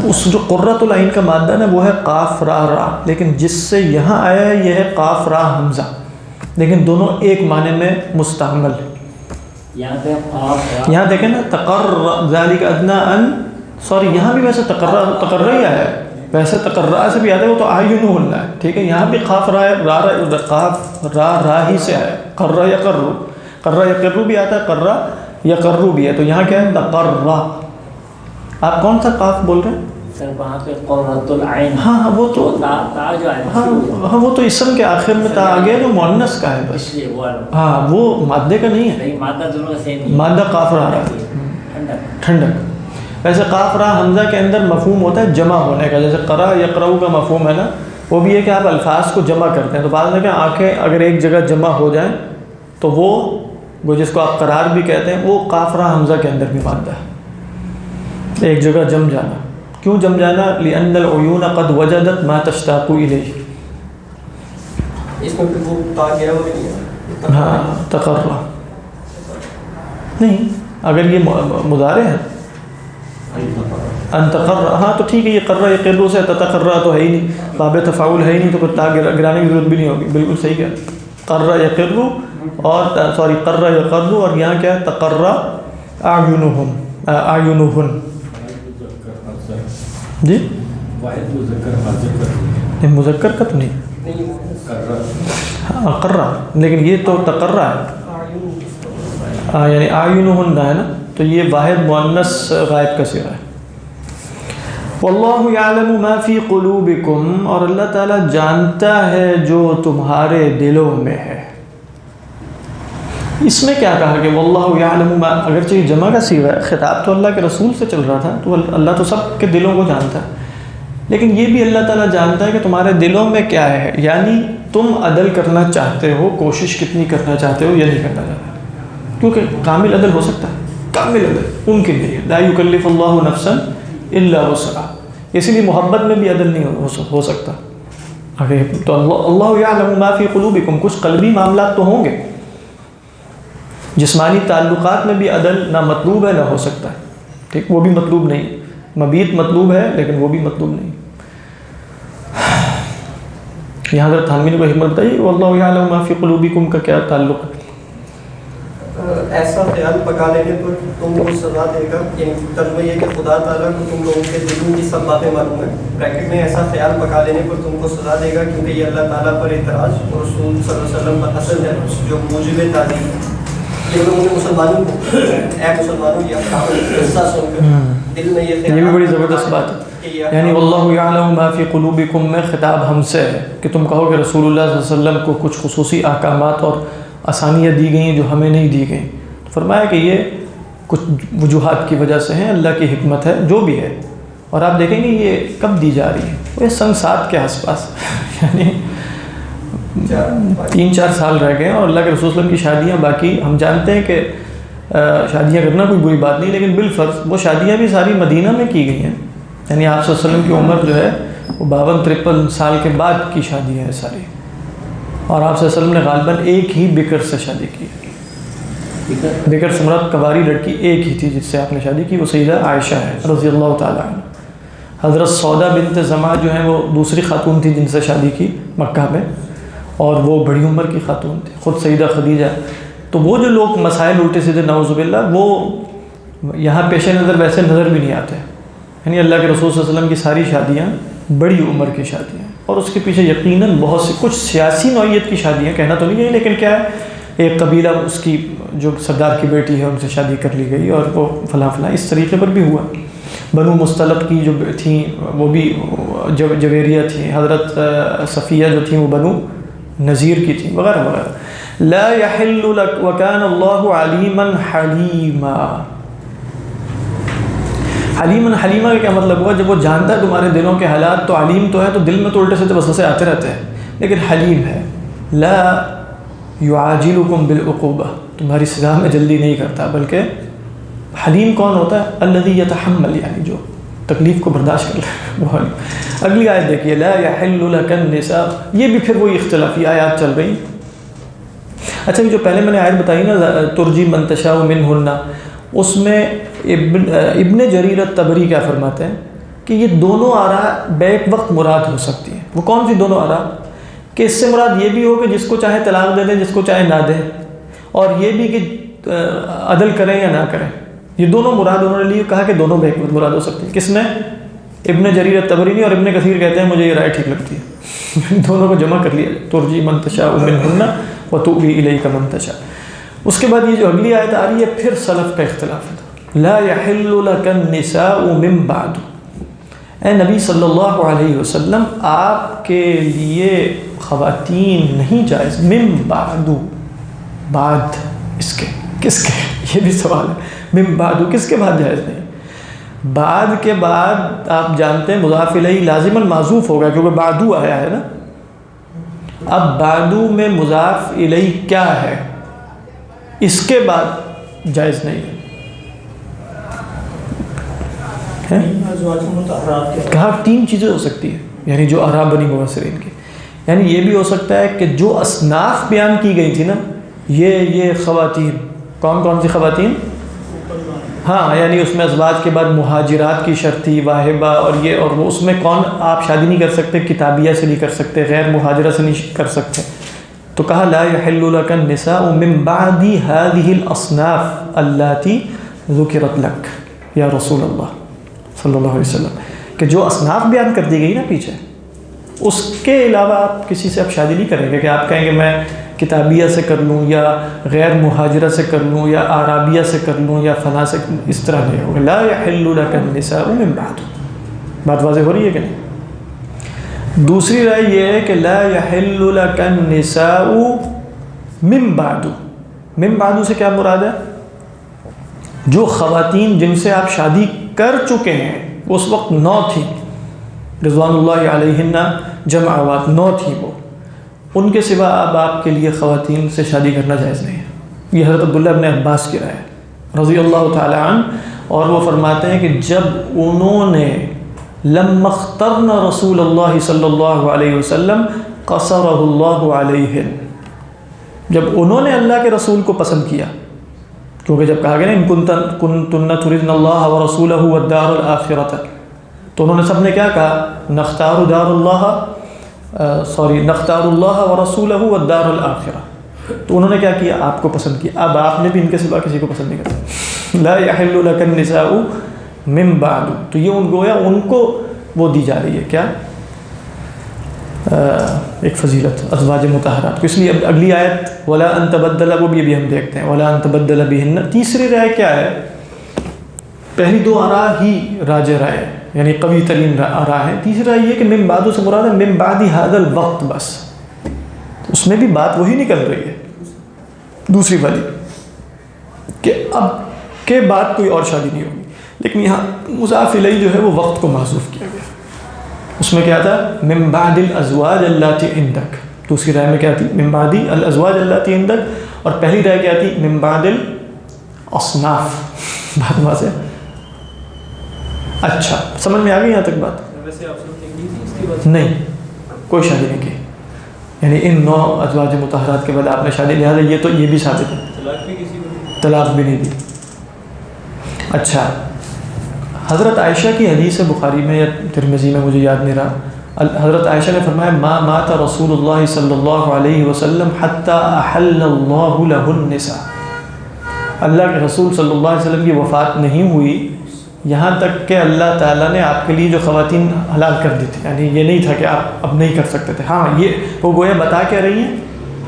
اس جو قرۃ العین کا مادہ نا وہ ہے قاف را را، لیکن جس سے یہاں آیا ہے یہ ہے قاف را حمزہ، لیکن دونوں ایک معنی میں مستعمل. یہاں دیکھیں نا تقر ذالک ادنی ان، سوری یہاں بھی ویسے تقرر ہی آیا ہے، ویسے تقرر سے بھی آتا ہے، وہ تو اعینہن ہے، ٹھیک ہے. یہاں بھی قاف قاف را ہی سے آیا ہے، قرہ یقر بھی آتا ہے، قرہ یقر بھی ہے، تو یہاں کیا ہے تقرہ. آپ کون سا قاف بول رہے ہیں؟ سر وہاں پہ قرۃ العین، ہاں وہ تو تا جو ہے، ہاں وہ تو اسم کے آخر میں تا آ گیا جو مؤنث کا ہے بس، ہاں وہ مادے کا نہیں ہے، مادہ دونوں کا سیم ہے، مادہ قاف را ہے ٹھنڈک. ویسے قاف را حمزہ کے اندر مفہوم ہوتا ہے جمع ہونے کا، جیسے قرأ یقرأ کا مفہوم ہے نا، وہ بھی ہے کہ آپ الفاظ کو جمع کرتے ہیں. تو بعض میں آنکھیں اگر ایک جگہ جمع ہو جائیں تو وہ جس کو آپ قرار بھی کہتے ہیں، وہ قاف را حمزہ کے اندر بھی مادہ ہے، ایک جگہ جم جانا. کیوں جم جانا؟ لأن العیون قد وجدت ما تشتاق الیہ. اس میں وہ تا گیا ہوا نہیں ہے، ہاں تقرہ نہیں، اگر یہ مضارع ہے ان تقرہ، ہاں تو ٹھیک ہے، یہ قرہ یقر سے تتقرہ تو ہے ہی نہیں، باب تفاعل ہے ہی نہیں، تو پھر تا گرانے کی ضرورت بھی نہیں ہوگی. بالکل صحیح کیا، قرہ یقر اور سوری قرہ یقر، اور یہاں کیا ہے تقرہ اعینہن. جی مذکر کا تو نہیں، ہاں قرہ، لیکن یہ تو تقرہ ہے، یعنی اعینہن ہے نا، تو یہ واحد مؤنث غائب کا صیغہ ہے. واللہ یعلم ما فی قلوبکم، اور اللہ تعالیٰ جانتا ہے جو تمہارے دلوں میں ہے. اس میں کیا کہا کہ واللہ یعلم ما، اگرچہ یہ جمع کا صیغہ ہے، خطاب تو اللہ کے رسول سے چل رہا تھا، تو اللہ تو سب کے دلوں کو جانتا ہے، لیکن یہ بھی اللہ تعالیٰ جانتا ہے کہ تمہارے دلوں میں کیا ہے، یعنی تم عدل کرنا چاہتے ہو، کوشش کتنی کرنا چاہتے ہو یا نہیں کرنا چاہتے، کیونکہ کامل عدل ہو سکتا ہے، کامل عدل ممکن نہیں ہے، لا یکلف اللہ نفسا الا وسعہا، اسی لیے محبت میں بھی عدل نہیں ہو سکتا. تو اللہ یعلم ما فی قلوبکم، کچھ قلبی معاملات تو ہوں گے، جسمانی تعلقات میں بھی عدل نہ مطلوب ہے نہ ہو سکتا ہے، ٹھیک، وہ بھی مطلوب نہیں ہے. مبیت مطلوب ہے لیکن وہ بھی مطلوب نہیں. یہاں حضرت تھانوی نے کوئی حکمت بتائی واللہ یعلم ما فی قلوبکم کا کیا تعلق ہے؟ ایسا خیال پکا لینے پر تم کو سزا دے گا، یعنی ترجمہ یہ کہ خدا تعالیٰ کو تم لوگوں کے دلوں کی سب باتیں معلوم ہیں، بریکٹ میں ایسا خیال پکا لینے پر تم کو سزا دے گا کیونکہ یہ اللہ تعالیٰ پر اعتراض اور رسول صلی اللہ علیہ وسلم پر حسد ہے جو موجب تعظیم ہے. یہ لوگوں نے مسلمانوں کو اے مسلمانوں یہ قصہ سن کر دل میں یہ خیال، یہ بھی بڑی زبردست بات ہے. یعنی واللہ یعلم ما فی قلوبکم میں خطاب ہم سے ہے کہ تم کہو کہ رسول اللہ صلی اللہ علیہ وسلم کو کچھ خصوصی احکامات اور آسانیاں دی گئی ہیں جو ہمیں نہیں دی گئیں. فرمایا کہ یہ کچھ وجوہات کی وجہ سے ہیں، اللہ کی حکمت ہے جو بھی ہے. اور آپ دیکھیں گے یہ کب دی جا رہی ہے، یہ سن 7 کے آس پاس، یعنی 3-4 سال رہ گئے ہیں اور اللہ کے رسول صلی اللہ علیہ وسلم کی شادیاں. باقی ہم جانتے ہیں کہ شادیاں کرنا کوئی بری بات نہیں، لیکن بالفرض وہ شادیاں بھی ساری مدینہ میں کی گئی ہیں. یعنی آپ صلی اللہ علیہ وسلم کی عمر جو ہے وہ 52-53 سال کے بعد کی شادیاں ہیں ساری. اور آپ صلی اللہ علیہ وسلم نے غالباً ایک ہی بکر سے شادی کی. بکر سے مراد کنواری لڑکی ایک ہی تھی جس سے آپ نے شادی کی، وہ سیدہ عائشہ ہے رضی اللہ تعالیٰ عنہ. حضرت سودا بنت زمعہ جو ہیں وہ دوسری خاتون تھی جن سے شادی کی مکہ میں، اور وہ بڑی عمر کی خاتون تھی. خود سیدہ خدیجہ. تو وہ جو لوگ مسائل الٹے سیدھے نعوذ باللہ وہ یہاں پیش نظر ویسے نظر بھی نہیں آتے. یعنی اللہ کے رسول صلی اللہ علیہ وسلم کی ساری شادیاں بڑی عمر کی شادیاں، اور اس کے پیچھے یقیناً بہت سی کچھ سیاسی نوعیت کی شادیاں کہنا تو نہیں ہے، لیکن کیا ہے ایک قبیلہ اس کی جو سردار کی بیٹی ہے ان سے شادی کر لی گئی اور وہ فلاں فلاں اس طریقے پر بھی ہوا. بنو مستلق کی جو تھیں وہ بھی جویریہ تھیں، حضرت صفیہ جو تھیں وہ بنو نذیر کی تھیں وغیرہ وغیرہ. لا يحل لك وكان الله عليما حليما. حلیمن حلیمہ کا کیا مطلب ہوا؟ جب وہ جانتا ہے تمہارے دلوں کے حالات تو علیم تو ہے، تو دل میں تو الٹے سیدھے وسوسے آتے رہتے ہیں، لیکن حلیم ہے. لا یعاجلکم بالعقوبہ، تمہاری سزا میں جلدی نہیں کرتا، بلکہ حلیم کون ہوتا ہے؟ الذی یتحمل، یعنی جو تکلیف کو برداشت کر لے وہ حلیم. اگلی آیت دیکھیے لا یحل لک النساء، یہ بھی پھر وہی اختلافی آیات چل رہی. اچھا جو پہلے میں نے آیت بتائی نا ترجی من تشاء منہن، اس میں ابن جریر الطبری کیا فرماتے ہیں کہ یہ دونوں آراء بیک وقت مراد ہو سکتی ہیں. وہ کون سی دونوں آراء؟ کہ اس سے مراد یہ بھی ہو کہ جس کو چاہے طلاق دے دیں، جس کو چاہے نہ دے، اور یہ بھی کہ عدل کریں یا نہ کریں. یہ دونوں مراد انہوں نے لیے، کہا کہ دونوں بیک وقت مراد ہو سکتی ہیں. کس نے؟ ابن جریر الطبری نے. اور ابن کثیر کہتے ہیں مجھے یہ رائے ٹھیک لگتی ہے، دونوں کو جمع کر لیا، ترجی من تشاء منہن وتؤوی الیک من تشاء. اس کے بعد یہ جو اگلی آیت آ رہی ہے پھر سلف کا اختلاف ہے. لا يحل لك النساء من بعد. اے نبی صلی اللہ علیہ وسلم آپ کے لیے خواتین نہیں جائز. من بعد، بعد اس کے، کس کے؟ یہ بھی سوال ہے. من بعد کس کے بعد جائز نہیں؟ بعد کے بعد آپ جانتے ہیں مضاف الیہ لازماً معذوف ہوگا کیونکہ بعدو آیا ہے نا. اب بعدو میں مضاف الیہ کیا ہے؟ اس کے بعد جائز نہیں ہے. کہا 3 چیزیں ہو سکتی ہیں، یعنی جو اعراب بنی مبصرین کی، یعنی یہ بھی ہو سکتا ہے کہ جو اصناف بیان کی گئی تھی نا یہ خواتین، کون کون سی خواتین؟ ہاں یعنی اس میں ازواج کے بعد مہاجرات کی شرط تھی، واہبہ اور یہ، اور وہ اس میں کون آپ شادی نہیں کر سکتے؟ کتابیہ سے نہیں کر سکتے، غیر مہاجرہ سے نہیں کر سکتے. تو کہا لا يحل لك النساء من بعد هذه الاصناف اللاتی ذکرت لك یا رسول اللہ صلی اللہ علیہ وسلم، کہ جو اصناف بیان کر دی گئی نا پیچھے، اس کے علاوہ آپ کسی سے اب شادی نہیں کریں گے کہ آپ کہیں گے میں کتابیہ سے کر لوں یا غیر مہاجرہ سے کر لوں یا عرابیہ سے کر لوں یا فلاں سے، اس طرح نہیں ہوگا. لا يحل لك النساء من بعد. بات واضح ہو رہی ہے کہ نہیں؟ دوسری رائے یہ ہے کہ لا يحل لك النساء من بعد. من بعد سے کیا مراد ہے؟ جو خواتین جن سے آپ شادی کر چکے ہیں اس وقت 9 تھیں، رضوان اللہ علیہن جمعوات 9 تھیں، وہ ان کے سوا اب آپ کے لیے خواتین سے شادی کرنا جائز نہیں ہے. یہ حضرت عبداللہ ابن عباس کی رائے ہے رضی اللہ تعالی عنہ. اور وہ فرماتے ہیں کہ جب انہوں نے لما اخترنا رسول اللہ صلی اللہ علیہ وسلم قصرہ اللہ علیہن، جب انہوں نے اللہ کے رسول کو پسند کیا کیونکہ جب کہا گیا نا ان کنتن تردن اللہ ورسولہ والدار الآخرۃ، تو انہوں نے سب نے کیا کہا؟ نختار اللہ ورسولہ والدار الآخرہ. تو انہوں نے کیا کیا؟ آپ کو پسند کیا. اب آپ نے بھی ان کے سوا کسی کو پسند نہیں کرتا. لا یحل لک النساء من بعد، تو یہ گویا ان کو وہ دی جا رہی ہے کیا؟ ایک فضیلت ازواج مطہرات کو. اس لیے اب اگلی آیت ولا ان تبدل، وہ بھی ابھی ہم دیکھتے ہیں. ولا ان تبدل بہن، تیسری رائے کیا ہے؟ پہلی دو آراء ہی راجح رائے ہے، یعنی قوی ترین آراء ہے. تیسری رائے یہ کہ من بعد سے مراد ہے من بعد ھذا الوقت، بس اس میں بھی بات وہی نکل رہی ہے دوسری والی کہ اب کے بعد کوئی اور شادی نہیں ہوگی. لیکن یہاں مضاف الیہ جو ہے وہ وقت کو محذوف کیا گیا. اس میں کیا تھا؟ من بعد الازواج اللاتی عندک. دوسری رائے میں کیا تھی؟ من بعد الازواج اللاتی عندک. اور پہلی رائے کیا تھی؟ من بعد الاصناف. بات وہاں سے اچھا سمجھ میں آ گئی یہاں تک بات؟ ویسے آپ نے کی تھی اس کی بات؟ نہیں، کوئی شادی نہیں کی. یعنی ان 9 ازواج مطہرات کے بعد آپ نے شادی، لہٰذا یہ تو یہ بھی ثابت ہے. طلاق بھی کسی کو؟ طلاق بھی نہیں دی. اچھا، حضرت عائشہ کی حدیث بخاری میں یا ترمذی میں مجھے یاد نہیں رہا، حضرت عائشہ نے فرمایا ما مات رسول اللہ صلی اللہ علیہ وسلم حتی احل اللہ لہ النساء. اللہ کے رسول صلی اللہ علیہ وسلم کی وفات نہیں ہوئی یہاں تک کہ اللہ تعالیٰ نے آپ کے لیے جو خواتین حلال کر دی تھی. یعنی یہ نہیں تھا کہ آپ اب نہیں کر سکتے تھے. ہاں یہ وہ گویا بتا کیا رہی ہیں،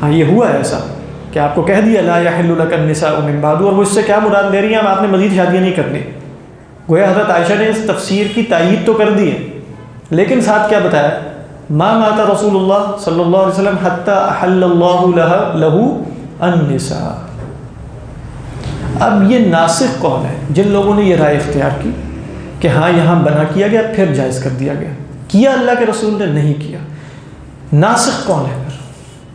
ہاں یہ ہوا ہے ایسا کہ آپ کو کہہ دیا لا یحل لک النساء من بعد، اور وہ اس سے کیا مراد لے رہی ہیں؟ آپ نے مزید شادیاں نہیں کرنی. گویا حضرت عائشہ نے اس تفسیر کی تائید تو کر دی ہے، لیکن ساتھ کیا بتایا؟ ما مات رسول اللہ صلی اللہ علیہ وسلم حتی احل اللہ لہ النساء. اب یہ ناسخ کون ہے؟ جن لوگوں نے یہ رائے اختیار کی کہ ہاں یہاں بنا کیا گیا پھر جائز کر دیا گیا. کیا اللہ کے رسول نے؟ نہیں کیا. ناسخ کون ہے پھر؟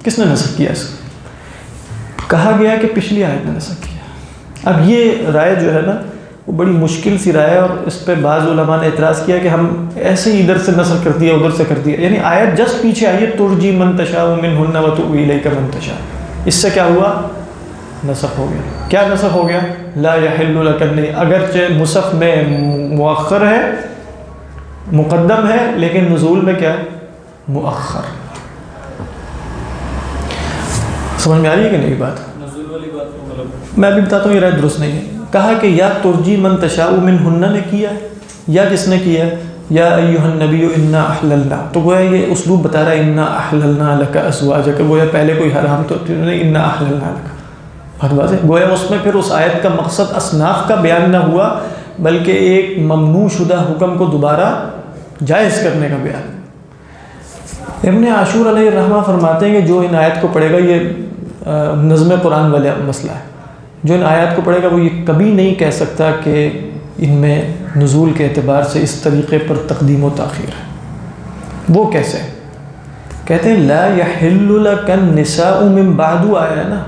کس نے نسخ کیا اس کو؟ کہا گیا کہ پچھلی آیت نے نسخ کیا. اب یہ رائے جو ہے نا وہ بڑی مشکل سی رائے ہے، اور اس پہ بعض علماء نے اعتراض کیا کہ ہم ایسے ہی ادھر سے نسخ کر دیا ادھر سے کر دیا. یعنی آیت جسٹ پیچھے آئی ہے ترجی من تشاء منہن وتؤوی الیک من تشاء، اس سے کیا ہوا؟ نسخ ہو گیا. کیا نسخ ہو گیا؟ لا یحل لک، اگرچہ مصحف میں مؤخر ہے مقدم ہے لیکن نزول میں کیا ہے؟ مؤخر. سمجھ میں آ رہی ہے کہ نہیں بات؟ نزول والی بات کو مطلب میں بھی بتاتا ہوں یہ رائے درست نہیں ہے. کہا کہ یا ترجی من تشاء منہن نے کیا ہے یا کس نے کیا ہے؟ یا ایھا النبی انا احللنا. تو گویا یہ اسلوب بتا رہا ہے انا احللنا لک ازواجک، گویا پہلے کوئی حرام تو نہیں، انا احللنا لک. بات واضح. گویا اس میں پھر اس آیت کا مقصد اصناف کا بیان نہ ہوا بلکہ ایک ممنوع شدہ حکم کو دوبارہ جائز کرنے کا بیان. ابن عاشور علیہ الرحمہ فرماتے ہیں کہ جو ان آیت کو پڑھے گا، یہ نظم قرآن والا مسئلہ ہے، جو ان آیات کو پڑھے گا وہ یہ کبھی نہیں کہہ سکتا کہ ان میں نزول کے اعتبار سے اس طریقے پر تقدیم و تاخیر ہے. وہ کیسے؟ کہتے ہیں لا یحل لک النساء من بعد آیا ہے نا،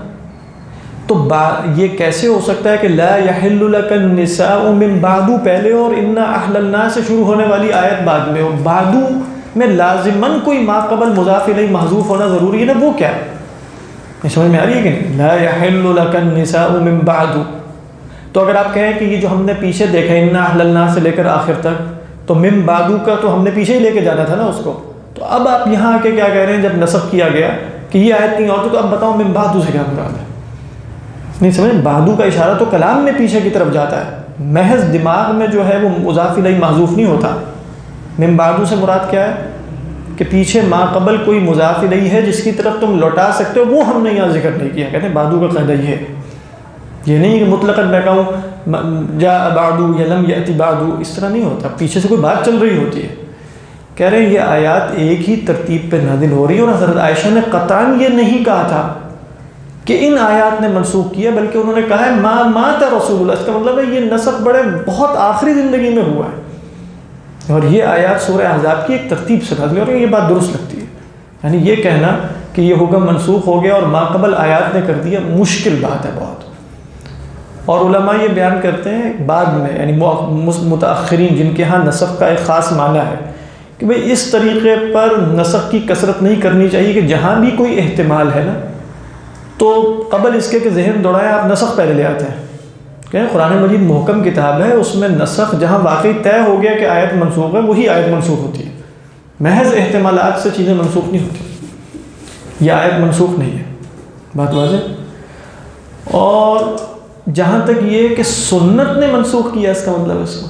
تو یہ کیسے ہو سکتا ہے کہ لا یحل لک النساء من بعد پہلے اور انا احللنا سے شروع ہونے والی آیت بعد میں، اور بعد میں لازماً کوئی ما قبل مضاف الیہ محذوف ہونا ضروری ہے نا؟ وہ کیا ہے؟ سمجھ میں آ رہی ہے کہ نہیں؟ لا یحل لک النساء من بعد. تو اگر آپ کہیں کہ یہ جو ہم نے پیچھے دیکھا انا احللنا سے لے کر آخر تک، تو من بعد کا تو ہم نے پیچھے ہی لے کے جانا تھا نا اس کو. تو اب آپ یہاں آ کے کیا کہہ رہے ہیں؟ جب نسخ کیا گیا کہ یہ آیت نہیں اور تو اب بتاؤ من بعد سے کیا مراد ہے؟ نہیں سمجھ. بعدو کا اشارہ تو کلام میں پیچھے کی طرف جاتا ہے، محض دماغ میں جو ہے وہ مضاف الیہ محذوف نہیں ہوتا. من بعدو سے مراد کیا ہے؟ کہ پیچھے ما قبل کوئی مضاف الیہ ہے جس کی طرف تم لوٹا سکتے ہو، وہ ہم نے یہاں ذکر نہیں کیا. کہتے ہیں بعدو کا قاعدہ یہ ہے، یہ نہیں کہ مطلقاً میں کہوں جاء بعدو یا لم یأتی بعدو، اس طرح نہیں ہوتا. پیچھے سے کوئی بات چل رہی ہوتی ہے. کہہ رہے ہیں یہ آیات ایک ہی ترتیب پہ نازل ہو رہی ہے، اور حضرت عائشہ نے قطعاً یہ نہیں کہا تھا کہ ان آیات نے منسوخ کیا، بلکہ انہوں نے کہا ہے ما مات رسول اللہ. اس کا مطلب ہے یہ نسخ بڑے بہت آخری زندگی میں ہوا ہے، اور یہ آیات سورہ احزاب کی ایک ترتیب سے نازل ہو رہی ہے. یہ بات درست لگتی ہے. یعنی یہ کہنا کہ یہ حکم منسوخ ہو گیا اور ما قبل آیات نے کر دیا، مشکل بات ہے بہت. اور علماء یہ بیان کرتے ہیں بعد میں، یعنی متأخرین جن کے ہاں نسخ کا ایک خاص معنی ہے، کہ بھئی اس طریقے پر نسخ کی کثرت نہیں کرنی چاہیے کہ جہاں بھی کوئی احتمال ہے نا تو قبل اس کے کہ ذہن دوڑائیں آپ نسخ پہلے لے آتے ہیں. کہ قرآن مجید محکم کتاب ہے، اس میں نسخ جہاں واقعی طے ہو گیا کہ آیت منسوخ ہے وہی آیت منسوخ ہوتی ہے، محض احتمالات سے چیزیں منسوخ نہیں ہوتی، یہ آیت منسوخ نہیں ہے، بات واضح۔ اور جہاں تک یہ کہ سنت نے منسوخ کیا، اس کا مطلب اس کو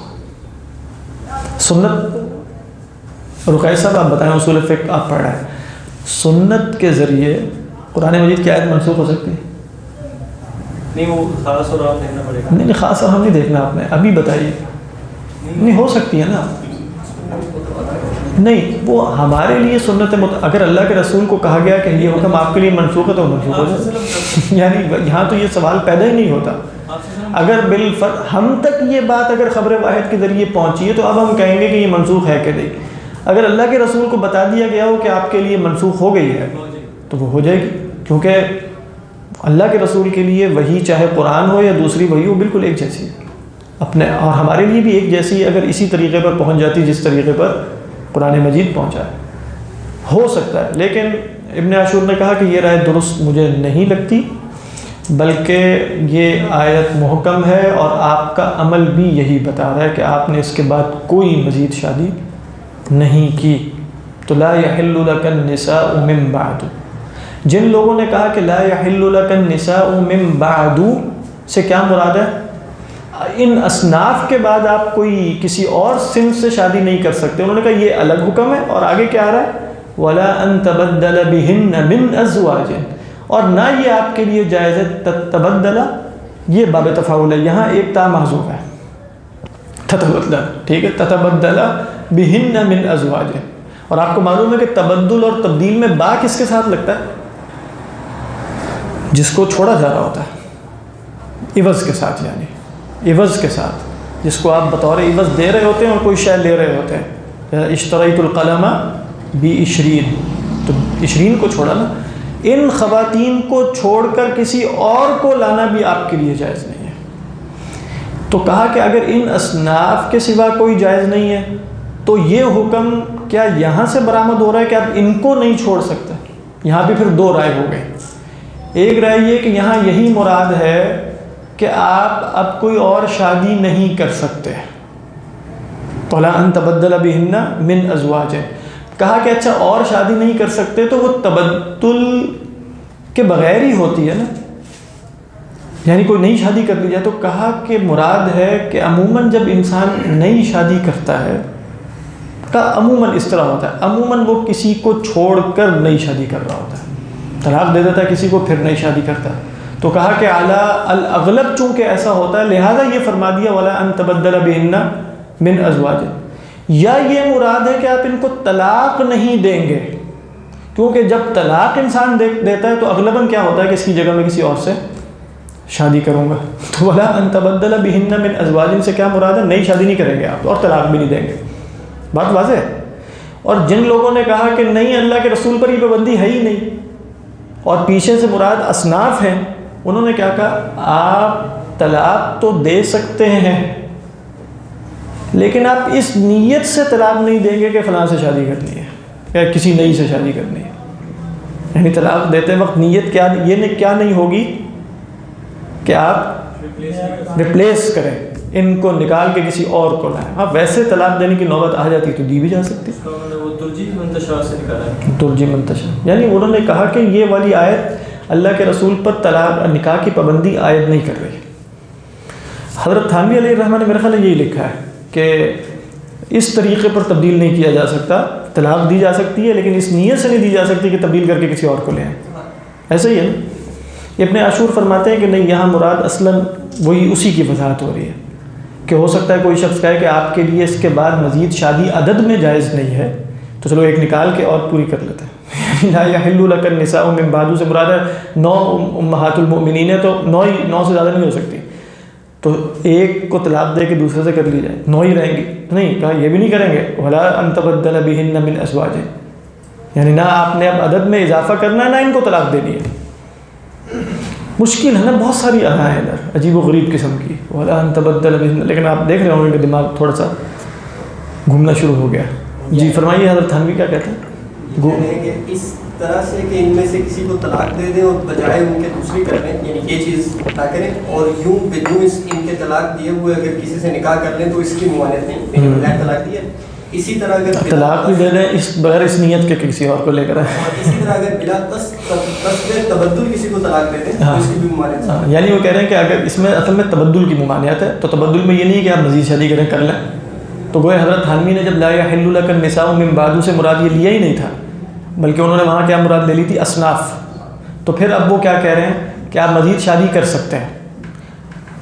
سنت، رقیہ صاحب آپ بتائیں، اصول فقہ آپ پڑھ رہے ہیں، سنت کے ذریعے قرآن مجید کی آیت منسوخ ہو سکتی ہے؟ نہیں، وہ خاص اور عام دیکھنا پڑے گا۔ نہیں خاص ہم نہیں دیکھنا، آپ نے ابھی بتائیے، نہیں ہو سکتی ہے نا، نہیں وہ ہمارے لیے سنت اگر اللہ کے رسول کو کہا گیا کہ یہ حکم آپ کے لیے منسوخ ہے تو منسوخ ہو جائے، یعنی یہاں تو یہ سوال پیدا ہی نہیں ہوتا۔ اگر ہم تک یہ بات اگر خبر واحد کے ذریعے پہنچی ہے تو اب ہم کہیں گے کہ یہ منسوخ ہے کہ نہیں۔ اگر اللہ کے رسول کو بتا دیا گیا ہو کہ آپ کے لیے منسوخ ہو گئی ہے تو وہ ہو جائے گی، کیونکہ اللہ کے رسول کے لیے وہی چاہے قرآن ہو یا دوسری وہی ہو بالکل ایک جیسی ہے اپنے، اور ہمارے لیے بھی ایک جیسی ہے اگر اسی طریقے پر پہنچ جاتی جس طریقے پر قرآن مجید پہنچا ہے، ہو سکتا ہے۔ لیکن ابن عاشور نے کہا کہ یہ رائے درست مجھے نہیں لگتی، بلکہ یہ آیت محکم ہے اور آپ کا عمل بھی یہی بتا رہا ہے کہ آپ نے اس کے بعد کوئی مزید شادی نہیں کی۔ تو لا یحل لک النساء من بعد، جن لوگوں نے کہا کہ لا یحل لک النساء من بعد سے کیا مراد ہے؟ ان اصناف کے بعد آپ کوئی کسی اور صنف سے شادی نہیں کر سکتے، انہوں نے کہا یہ الگ حکم ہے، اور آگے کیا آ رہا ہے؟ ولا ان تبدل بهن من ازواج، اور نہ یہ آپ کے لیے جائز ہے تبدل، یہ باب تفاعل ہے، یہاں ایک تا محذوف ہے، تتبدل، ٹھیک ہے، تتبدل بهن من ازواج، اور آپ کو معلوم ہے کہ تبدل اور تبدیل میں با کس کے ساتھ لگتا ہے؟ جس کو چھوڑا جا رہا ہوتا ہے، عوض کے ساتھ، یعنی عوض کے ساتھ، جس کو آپ بطور عوض دے رہے ہوتے ہیں اور کوئی شے لے رہے ہوتے ہیں۔ اشتریت القلم ب20، تو 20 کو چھوڑا نا، ان خواتین کو چھوڑ کر کسی اور کو لانا بھی آپ کے لیے جائز نہیں ہے۔ تو کہا کہ اگر ان اصناف کے سوا کوئی جائز نہیں ہے تو یہ حکم کیا یہاں سے برآمد ہو رہا ہے کہ آپ ان کو نہیں چھوڑ سکتے؟ یہاں بھی پھر دو رائے ہو گئی، ایک رائے یہ کہ یہاں یہی مراد ہے کہ آپ اب کوئی اور شادی نہیں کر سکتے، وَلَا أَن تَبَدَّلَ بِهِنَّ مِنْ أَزْوَاجٍ، کہا کہ اچھا اور شادی نہیں کر سکتے تو وہ تبدل کے بغیر ہی ہوتی ہے نا، یعنی کوئی نئی شادی کر لی جائے، تو کہا کہ مراد ہے کہ عموماً جب انسان نئی شادی کرتا ہے کا عموماً اس طرح ہوتا ہے، عموماً وہ کسی کو چھوڑ کر نئی شادی کر رہا ہوتا ہے، طلاق دے دیتا ہے کسی کو پھر نئی شادی کرتا ہے، تو کہا کہ اعلیٰ الاغلب چونکہ ایسا ہوتا ہے لہٰذا یہ فرما دیا وَلَا أَن تَبَدَّلَ بِهِنَّ مِنْ أَزْوَاجٍ، یا یہ مراد ہے کہ آپ ان کو طلاق نہیں دیں گے، کیونکہ جب طلاق انسان دیتا ہے تو اغلباً کیا ہوتا ہے کہ اس کی جگہ میں کسی اور سے شادی کروں گا، تو وَلَا أَن تَبَدَّلَ بِهِنَّ مِنْ أَزْوَاجٍ سے کیا مراد ہے؟ نئی شادی نہیں کریں گے آپ اور طلاق بھی نہیں دیں گے، بات واضح ہے۔ اور جن لوگوں نے کہا کہ نہیں اللہ کے رسول پر یہ پابندی ہے ہی نہیں اور پیچھے سے مراد اصناف ہیں، انہوں نے کیا کہا؟ آپ طلاق تو دے سکتے ہیں لیکن آپ اس نیت سے طلاق نہیں دیں گے کہ فلاں سے شادی کرنی ہے یا کسی نئی سے شادی کرنی ہے، یعنی طلاق دیتے وقت نیت کیا نہیں ہوگی کہ آپ ریپلیس کریں، ان کو نکال کے کسی اور کو لائیں۔ ہاں ویسے طلاق دینے کی نوبت آ جاتی تو دی بھی جا سکتی، وہ ترجیح منتشا سے نکالا ہے، ترجیح منتشا، یعنی انہوں نے کہا کہ یہ والی آیت اللہ کے رسول پر طلاق نکاح کی پابندی عائد نہیں کر رہی۔ حضرت تھانوی علیہ الرحمٰ نے میرے خیال میں یہی لکھا ہے کہ اس طریقے پر تبدیل نہیں کیا جا سکتا، طلاق دی جا سکتی ہے لیکن اس نیت سے نہیں دی جا سکتی کہ تبدیل کر کے کسی اور کو لے آئیں، ایسا ہی ہے نا۔ ابن عاشور فرماتے ہیں کہ نہیں، یہاں مراد اصلاً وہی اسی کی وضاحت ہو رہی ہے کہ ہو سکتا ہے کوئی شخص کہے کہ آپ کے لیے اس کے بعد مزید شادی عدد میں جائز نہیں ہے تو چلو ایک نکال کے اور پوری کر لیتے ہیں، لا یحل لک النساء من بعد سے مراد ہے 9 امہات المؤمنین ہے تو 9 سے زیادہ نہیں ہو سکتی، تو ایک کو طلاق دے کے دوسرے سے کر لی جائے 9 ہی رہیں گی، نہیں کہا یہ بھی نہیں کریں گے، ولا ان تبدل بهن من ازواج، یعنی نہ آپ نے اب عدد میں اضافہ کرنا ہے نہ ان کو طلاق دینی ہے۔ مشکل ہے نا، بہت ساری آیات ہیں ادھر عجیب و غریب قسم کی، ولا ان تبدل بهن، لیکن آپ دیکھ رہے ہوں گے کہ دماغ تھوڑا سا گھومنا شروع ہو گیا۔ جی فرمائیے حضرت تھانوی کیا کہتے ہیں؟ کہ اس طرح سے کہ ان میں سے کسی کو طلاق دے دیں اور بجائے ان کے دوسری کر لیں، یعنی یہ چیز نہ کریں، اور یوں بدون ان کے طلاق دیے ہوئے اگر کسی سے نکاح کر لیں تو اس کی ممانعت نہیں، بغیر طلاق دیے. اسی طرح اگر طلاق بھی دے دیں اس بغیر اس نیت کے کسی اور کو لے کر آئے. اسی طرح اگر بلا قصد تبدل کسی کو طلاق دے دیں تو اس کی بھی ممانعت ہے. یعنی وہ کہہ رہے ہیں کہ اگر اس میں اصل میں تبدل کی ممانعت ہے تو تبدل میں یہ نہیں کہ آپ مزید شادی کریں کر لیں. تو گویا حضرت تھانوی نے جب لا یحل لک النساء من بعد سے مراد یہ لیا ہی نہیں تھا، بلکہ انہوں نے وہاں کیا مراد لے لی تھی؟ اصناف. تو پھر اب وہ کیا کہہ رہے ہیں کہ آپ مزید شادی کر سکتے ہیں،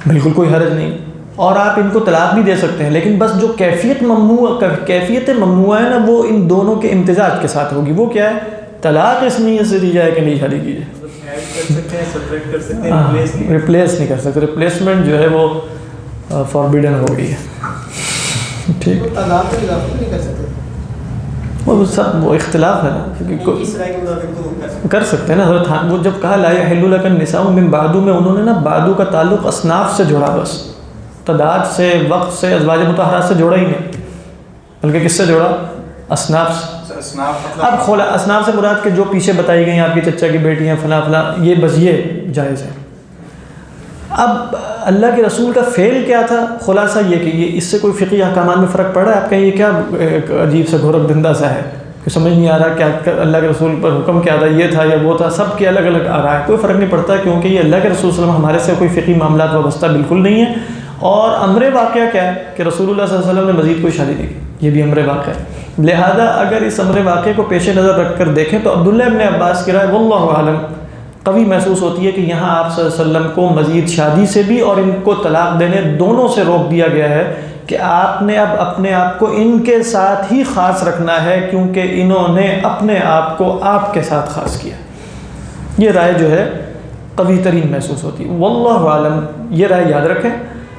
بالکل کوئی حرج نہیں، اور آپ ان کو طلاق بھی دے سکتے ہیں، لیکن بس جو کیفیت ممنوع ہے نا وہ ان دونوں کے امتزاج کے ساتھ ہوگی. وہ کیا ہے؟ طلاق اس نیت سے دی جائے کہ نہیں شادی کیجیے. ریپلیس نہیں کر سکتے. ریپلیسمنٹ جو ہے وہ فاربیڈن ہو گئی ہے. ٹھیک، وہ اختلاف ہے نا، اس رائے کے مطابق کر سکتے ہیں نا. حضرت وہ جب کہا لا یحل لک النساء من بعد میں انہوں نے نا بعد کا تعلق اصناف سے جوڑا، بس تعداد سے، وقت سے، ازواج مطہرات سے جوڑا ہی نہیں، بلکہ کس سے جوڑا؟ اصناف سے. اب کھولا اصناف سے مراد کہ جو پیچھے بتائی گئی آپ کی چچا کی بیٹیاں فلاں فلاں، یہ بس یہ جائز ہے. اب اللہ کے رسول کا فعل کیا تھا؟ خلاصہ یہ کہ یہ اس سے کوئی فقہی احکامات میں فرق پڑ رہا ہے؟ آپ کہیں یہ کیا عجیب سا گھورک دھندا سا ہے کہ سمجھ نہیں آ رہا کیا اللہ کے رسول پر حکم کیا تھا، یہ تھا یا وہ تھا، سب کے الگ الگ آ رہا ہے. کوئی فرق نہیں پڑتا، کیونکہ یہ اللہ کے رسول صلی اللہ علیہ وسلم ہمارے سے کوئی فقہی معاملات وابستہ بالکل نہیں ہے. اور امر واقعہ کیا ہے کہ رسول اللہ صلی اللہ علیہ وسلم نے مزید کوئی شادی دی، یہ بھی امر واقعہ ہے. لہذا اگر اس امر واقعے کو پیش نظر رکھ کر دیکھیں تو عبداللہ ابن عباس کی رائے واللہ اعلم قوی محسوس ہوتی ہے کہ یہاں آپ صلی اللہ علیہ وسلم کو مزید شادی سے بھی اور ان کو طلاق دینے دونوں سے روک دیا گیا ہے کہ آپ نے اب اپنے آپ کو ان کے ساتھ ہی خاص رکھنا ہے، کیونکہ انہوں نے اپنے آپ کو آپ کے ساتھ خاص کیا. یہ رائے جو ہے قوی ترین محسوس ہوتی ہے. واللہ عالم، یہ رائے یاد رکھیں.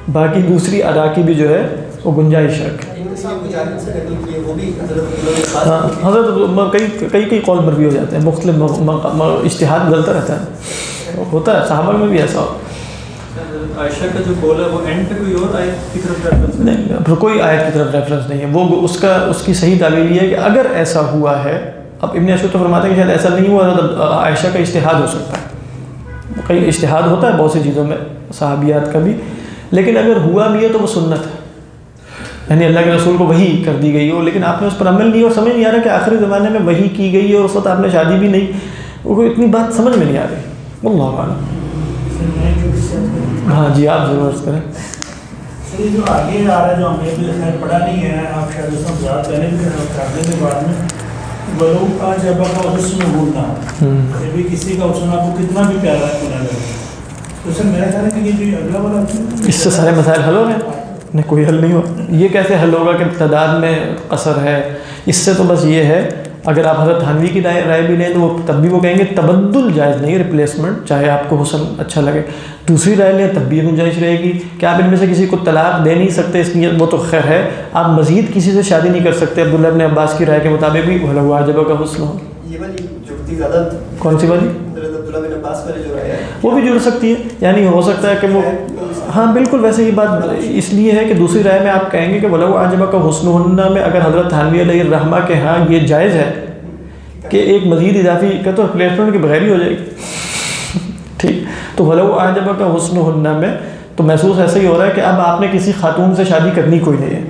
باقی دوسری ادا کی بھی جو ہے وہ گنجائش رکھیں. حضرت کئی قول مروی ہو جاتے ہیں، مختلف اجتہاد بدلتا رہتا ہے، ہوتا ہے صحابہ میں بھی ایسا ہو. عائشہ کا جو قول ہے وہ اینڈ پہ کوئی اور آیت کی طرف ریفرنس نہیں، کوئی آیت کی طرف ریفرنس نہیں ہے. وہ اس کی صحیح تعویل یہ ہے کہ اگر ایسا ہوا ہے، اب ابن اشعث تو فرماتے ہیں کہ شاید ایسا نہیں ہوا تو عائشہ کا اجتہاد ہو سکتا ہے. کئی اجتہاد ہوتا ہے بہت سی چیزوں میں صحابیات کا بھی، لیکن اگر ہوا بھی ہے تو وہ سنت ہے، یعنی اللہ کے رسول کو وحی کر دی گئی ہو لیکن آپ نے اس پر عمل نہیں، اور سمجھ نہیں آ رہا کہ آخری زمانے میں وحی کی گئی ہے اور اس وقت آپ نے شادی بھی نہیں، وہ اتنی بات سمجھ میں نہیں آ رہی. اللہ اعلم. ہاں جی آپ ضرور عرض کریں. سر جو آگے آ رہا ہے جو ہم نے بھی پڑھا نہیں ہے، آپ شاید اس میں یاد کرنے بھی کرنے کے بعد میں بلو کا جب کا حسن ہونا ہے بھی کسی کا حسن آپ کو کتنا بھی پیارا کیوں نہ لگے، تو سر میرا خیال ہے کہ یہ جو اگلا والا اس سے سارے مسائل حل ہو گئے. نہیں کوئی حل نہیں ہوا. یہ کیسے حل ہوگا کہ تعداد میں قصر ہے؟ اس سے تو بس یہ ہے، اگر آپ حضرت تھانوی کی رائے بھی لیں تو وہ تب بھی وہ کہیں گے تبدل جائز نہیں، ریپلیسمنٹ، چاہے آپ کو حسن اچھا لگے. دوسری رائے لیں تب بھی گنجائش رہے گی کہ آپ ان میں سے کسی کو طلاق دے نہیں سکتے، اس لیے وہ تو خیر ہے، آپ مزید کسی سے شادی نہیں کر سکتے. عبداللہ ابن عباس کی رائے کے مطابق بھی بھلا عجبہ کا حسن ہو. یہ والی جڑتی زیادہ کون سی والی؟ عبداللہ بن عباس والی جو ہے وہ بھی جڑ سکتی ہے، یعنی ہو سکتا ہے کہ وہ ہاں بالکل ویسے یہ بات اس لیے ہے کہ دوسری رائے میں آپ کہیں گے کہ وَلَوْ أَعْجَبَكَ حُسْنُهُنَّ میں اگر حضرت تھانوی علیہ الرحمہ کے ہاں یہ جائز ہے کہ ایک مزید اضافی کا تو ریپلیسمنٹ کے بغیر ہی ہو جائے گی. ٹھیک، تو وَلَوْ أَعْجَبَكَ حُسْنُهُنَّ میں تو محسوس ایسا ہی ہو رہا ہے کہ اب آپ نے کسی خاتون سے شادی کرنی کوئی نہیں ہے.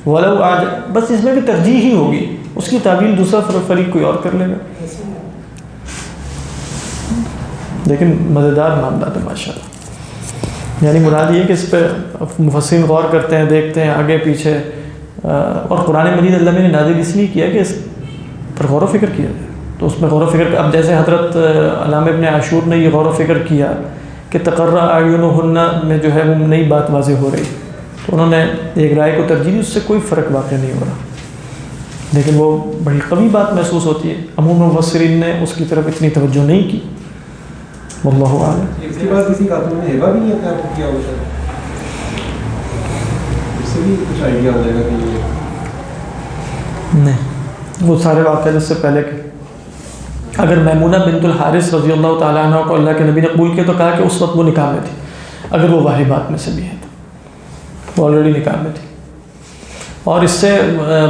وَلَوْ أَعْجَبَ بس اس میں بھی ترجیح ہی ہوگی، اس کی تعویل دوسرا فریق کوئی اور کر لے گا. لیکن مزیدار معاملات ہے ماشاء اللہ. یعنی مراد یہ کہ اس پہ مفسرین غور کرتے ہیں، دیکھتے ہیں آگے پیچھے، اور قرآن مجید اللہ نے نازل اس لیے کیا کہ اس پر غور و فکر کیا جائے. تو اس میں غور و فکر، اب جیسے حضرت علامہ ابن عاشور نے یہ غور و فکر کیا کہ تقرّ اعینہن میں جو ہے وہ نئی بات واضح ہو رہی، تو انہوں نے ایک رائے کو ترجیح دی، اس سے کوئی فرق واقع نہیں ہو رہا، لیکن وہ بڑی قوی بات محسوس ہوتی ہے. عموم مفسرین نے اس کی طرف اتنی توجہ نہیں کی. واللہ اعلم. اس کے بعد کسی خاتون نے ہیبا بھی نہیں اپنے آپ کو کیا ہوتا ہے، اس سے بھی کچھ آئیڈیا ہو جائے گا کہ یہ نہیں، وہ سارے واقعات اس سے پہلے کے. اگر میمونہ بنت الحارث رضی اللہ تعالیٰ عنہ کو اللہ کے نبی نے قبول کیا تو کہا کہ اس وقت وہ نکاح میں تھی، اگر وہ واحبات میں سے بھی ہے تو وہ آلریڈی نکاح میں تھی. اور اس سے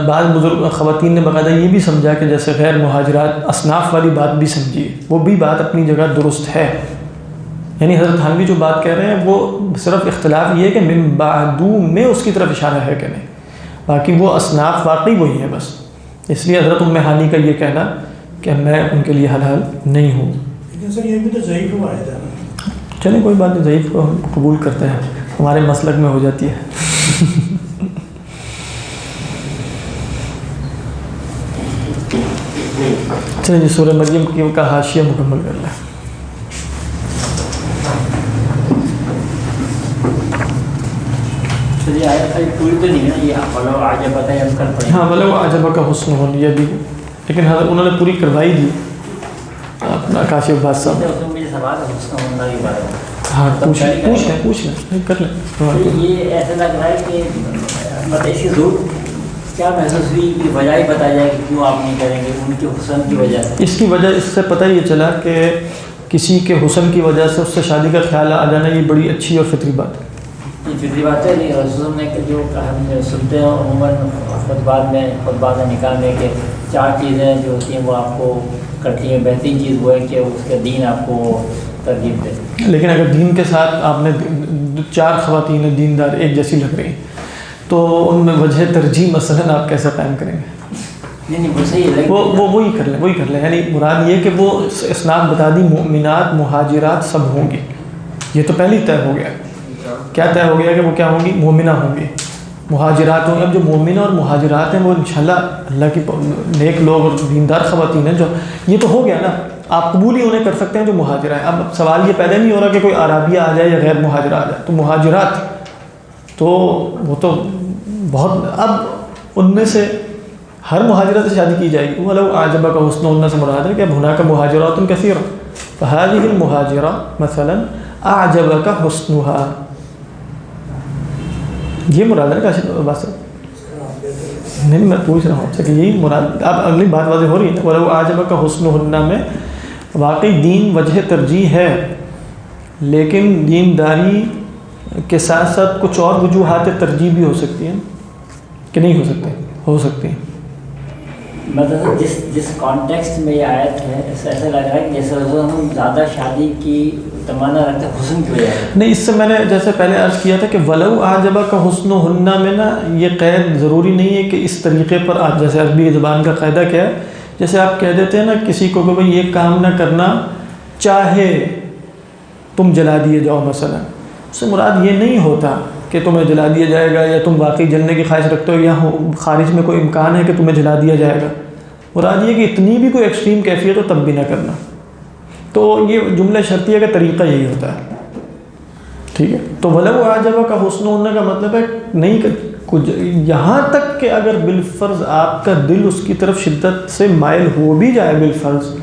بعض بزرگ خواتین نے باقاعدہ یہ بھی سمجھا کہ جیسے غیر مہاجرات اصناف والی بات بھی سمجھیے، وہ بھی بات اپنی جگہ درست ہے، یعنی حضرت تھانوی جو بات کہہ رہے ہیں وہ صرف اختلاف یہ ہے کہ من بعدو میں اس کی طرف اشارہ ہے کہ نہیں، باقی وہ اصناف واقعی وہی ہیں بس. اس لیے حضرت ام ہانی کا یہ کہنا کہ میں ان کے لیے حلال نہیں ہوں. لیکن سر یہ بھی تو ضعیف روایت ہے نا. چلیں کوئی بات نہیں، ضعیف کو ہم قبول کرتے ہیں، ہمارے مسلک میں ہو جاتی ہے. چلیں جی سورہ مریم کا حاشیہ مکمل کر لیں. پوری تو نہیں ہے یہ ولو اعجبک ہے ہم کر پڑیں. ہاں ولو اعجبک حسنہ یہ بھی، لیکن حضرت انہوں نے پوری کروائی دی اپنا کاشف عباس صاحب. اس میں مجھے سوال ہے حسن ہونا کی بارے میں. ہاں پوچھ لیں کر لیں. یہ ایسا لگ رہا ہے کہ مطلب اس کی ضرورت کیا محسوس ہوئی کہ وجہ ہی بتایا جائے کہ کیوں آپ نہیں کریں گے، ان کے حسن کی وجہ سے. اس کی وجہ اس سے پتہ یہ چلا کہ کسی کے حسن کی وجہ سے اس سے شادی کا خیال آ جانا یہ بڑی اچھی اور فطری بات ہے. یہ فطری بات ہے. نہیں رسول نے جو ہم سنتے ہیں عموماً خطبات نکاح میں کہ 4 چیزیں جو ہوتی ہیں وہ آپ کو کرتی ہیں. بہترین چیز وہ ہے کہ اس کا دین آپ کو ترغیب دے. لیکن اگر دین کے ساتھ آپ نے 4 خواتین دیندار ایک جیسی لگ رہی ہیں تو ان میں وجہ ترجیح مثلاً آپ کیسے قائم کریں گے؟ نہیں وہ صحیح ہے، وہ وہی کر لیں. یعنی مراد یہ کہ وہ اصناف بتا دی مؤمنات مہاجرات سب ہوں گی. یہ تو پہلی طے ہو گیا. کیا طے ہو گیا کہ وہ کیا ہوں گی؟ مومنہ ہوں گی، مہاجرات ہوں گی. اب جو مومنہ اور مہاجرات ہیں وہ انشاءاللہ اللہ کی نیک لوگ اور دیندار خواتین ہیں. جو یہ تو ہو گیا نا، آپ قبول ہی انہیں کر سکتے ہیں جو مہاجرہ ہیں. اب سوال یہ پیدا نہیں ہو رہا کہ کوئی عرابیہ آ جائے یا غیر مہاجرہ آ جائے. تو مہاجرات تو وہ تو بہت، اب ان میں سے ہر مہاجرہ سے شادی کی جائے گی. وَلَوْ أَعْجَبَكَ حُسْنُهُنَّ سے مراد ہے کہ هُنَاكَ مُهَاجِرَاتٌ كَثِيرَةٌ فَهَذِهِ الْمُهَاجِرَةُ مثلاً أَعْجَبَكَ حُسْنُهَا. یہ مراد ہے کاشف عباس صاحب. نہیں میں پوچھ رہا ہوں آپ سے کہ یہی مراد. اب اگلی بات واضح ہو رہی ہے نا. وَلَوْ أَعْجَبَكَ حُسْنُهُنَّ میں واقعی دین وجہ ترجیح ہے، لیکن دینداری کے ساتھ ساتھ کچھ اور وجوہات ترجیح بھی ہو سکتی ہیں کہ نہیں ہو سکتے؟ ہو سکتی ہیں. مطلب جس کانٹیکسٹ میں یہ آیت ہے ایسا لگ رہا ہے کہ جیسے ہم زیادہ شادی کی تمنا رکھتے ہیں حسن کی وجہ سے. نہیں، اس سے میں نے جیسے پہلے عرض کیا تھا کہ ولو اعجبک حسنہن میں نا یہ قید ضروری نہیں ہے کہ اس طریقے پر آپ، جیسے عربی زبان کا قاعدہ کیا ہے، جیسے آپ کہہ دیتے ہیں نا کسی کو کہ بھائی یہ کام نہ کرنا چاہے تم جلا دیے جاؤ مثلا. اس سے مراد یہ نہیں ہوتا کہ تمہیں جلا دیا جائے گا یا تم واقعی جلنے کی خواہش رکھتے ہو یا خارج میں کوئی امکان ہے کہ تمہیں جلا دیا جائے گا. مراد یہ کہ اتنی بھی کوئی ایکسٹریم کیفیت ہو تب بھی نہ کرنا. تو یہ جملہ شرطیہ کا طریقہ یہی ہوتا ہے. ٹھیک ہے. تو ولو اعجبک حسنہن کا مطلب ہے نہیں کہ کچھ یہاں تک کہ اگر بالفرض آپ کا دل اس کی طرف شدت سے مائل ہو بھی جائے بالفرض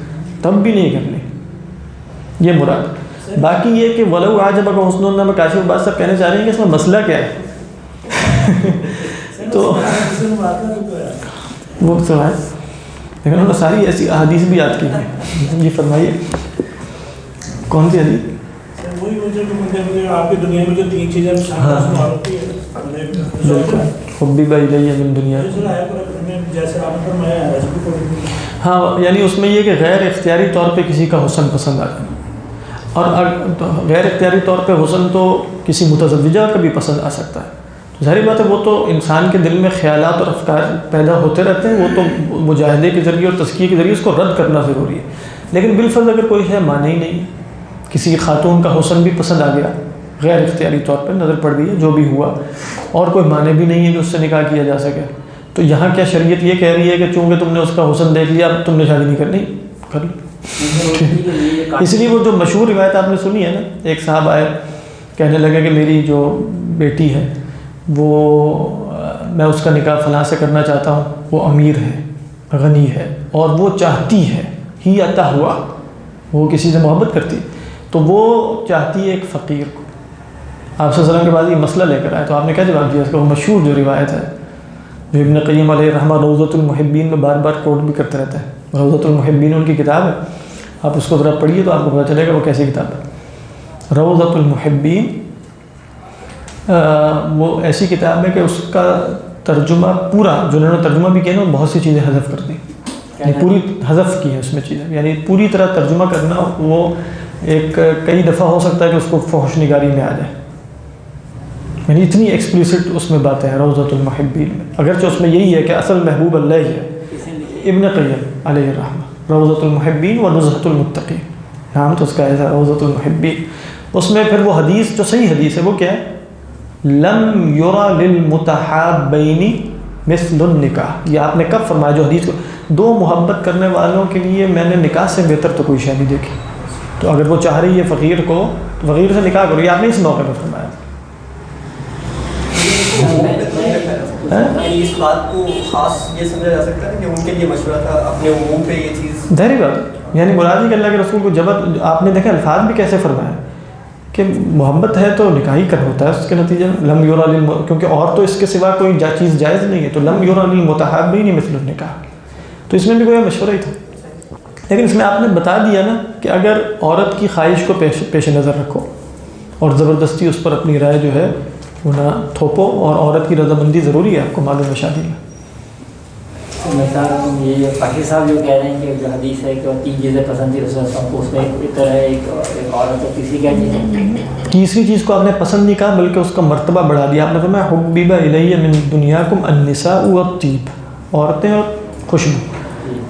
تب بھی نہیں کرنے، یہ مراد. باقی یہ کہ ولو اعجبک حسنہن میں کاشف عباس صاحب کہنے چاہ رہے ہیں کہ اس میں مسئلہ کیا ہے. تو وہ سوال لیکن انہوں نے ساری ایسی احادیث بھی یاد کی ہیں. یہ فرمائیے کون سی حدیث؟ وہی وجہ کہ مطلب آپ کی دنیا میں جو 3 چیزیں شامل ہوتی ہے حبیب الیہ من دنیا. جیسے آپ نے فرمایا ہاں یعنی اس میں یہ کہ غیر اختیاری طور پہ کسی کا حسن پسند آ جائے، اور غیر اختیاری طور پہ حسن تو کسی متزوجہ کا بھی پسند آ سکتا ہے. ظاہری بات ہے وہ تو انسان کے دل میں خیالات اور افکار پیدا ہوتے رہتے ہیں، وہ تو مجاہدے کے ذریعے اور تزکیے کے ذریعے اس کو رد کرنا ضروری ہے. لیکن بالفرض اگر کوئی شے مانے ہی نہیں، کسی خاتون کا حسن بھی پسند آ گیا غیر اختیاری طور پر نظر پڑ گئی ہے جو بھی ہوا، اور کوئی مانے بھی نہیں ہے کہ اس سے نکاح کیا جا سکے، تو یہاں کیا شریعت یہ کہہ رہی ہے کہ چونکہ تم نے اس کا حسن دیکھ لیا اب تم نے شادی نہیں کرنی، کر لو. اس لیے وہ جو مشہور روایت آپ نے سنی ہے نا، ایک صاحب آئے کہنے لگے کہ میری جو بیٹی ہے وہ میں اس کا نکاح فلاں سے کرنا چاہتا ہوں، وہ امیر ہے، غنی ہے، اور وہ چاہتی ہے ہی عطا ہوا، وہ کسی سے محبت کرتی، تو وہ چاہتی ہے ایک فقیر کو. آپ صلی اللہ علیہ وسلم کے بعد یہ مسئلہ لے کر آئے تو آپ نے کیا جواب دیا؟ اس کا وہ مشہور جو روایت ہے جو ابن قیم علیہ رحمہ روضۃ المحبین میں بار بار کوٹ بھی کرتے رہتے ہیں. روضۃ المحبین ان کی کتاب ہے، آپ اس کو ذرا پڑھیے تو آپ کو پتہ چلے گا وہ کیسی کتاب ہے. روضۃ المحبین وہ ایسی کتاب ہے کہ اس کا ترجمہ پورا جو انہوں نے ترجمہ بھی کیا نا بہت سی چیزیں حذف کر دیں، یعنی پوری حذف کی ہے اس میں چیزیں، یعنی پوری طرح ترجمہ کرنا وہ ایک کئی دفعہ ہو سکتا ہے کہ اس کو فحش نگاری میں آ جائے، یعنی اتنی ایکسپلیسٹ اس میں باتیں ہیں روضۃ المحبین میں، اگرچہ اس میں یہی ہے کہ اصل محبوب اللہ ہی ہے، ابن قیم علیہ الرحمہ روضۃ المحبین و نزہۃ المتقین، نام تو اس کا ایسا روضۃ المحبین۔ اس میں پھر وہ حدیث جو صحیح حدیث ہے وہ کیا ہے، لم یرا للمتحابین مثل النکاح، یہ آپ نے کب فرمایا جو حدیث کو، دو محبت کرنے والوں کے لیے میں نے نکاح سے بہتر تو کوئی شے نہیں دیکھی، تو اگر وہ چاہ رہی ہے فقیر کو تو فقیر سے نکاح کرو، یہ آپ نے اس موقع پر فرمایا۔ اس بات کو خاص یہ سمجھا جا سکتا ہے کہ ان کے لیے مشورہ تھا اپنے عموم پہ یہ چیز، ظاہری بات، یعنی مراد کہ اللہ کے رسول کو جب آپ نے دیکھا الفاظ بھی کیسے فرمایا کہ محبت ہے تو نکاح ہی کرنا ہوتا ہے، اس کے نتیجے میں لم یرا کیونکہ اور تو اس کے سوا کوئی چیز جائز نہیں ہے، تو لم یرا للمتحابین مثل النکاح، تو اس میں بھی کوئی مشورہ ہی تھا، لیکن اس میں آپ نے بتا دیا نا کہ اگر عورت کی خواہش کو پیش نظر رکھو اور زبردستی اس پر اپنی رائے جو ہے وہ نہ تھوپو، اور عورت کی رضامندی ضروری ہے، آپ کو معلوم ہے شادی میں۔ مثال یہ فقیر صاحب جو کہہ رہے ہیں کہ جو حدیث ہے کہ وہ 3 چیزیں پسند تھی رسول اللہ کو، اس میں ایک طرح ایک عورت اور تیسری کیا چیز ہے؟ تیسری چیز کو آپ نے پسند نہیں کہا بلکہ اس کا مرتبہ بڑھا دیا، آپ نے فرمایا حبب الی من دنیاکم النساء والطیب، عورتیں اور خوشبو،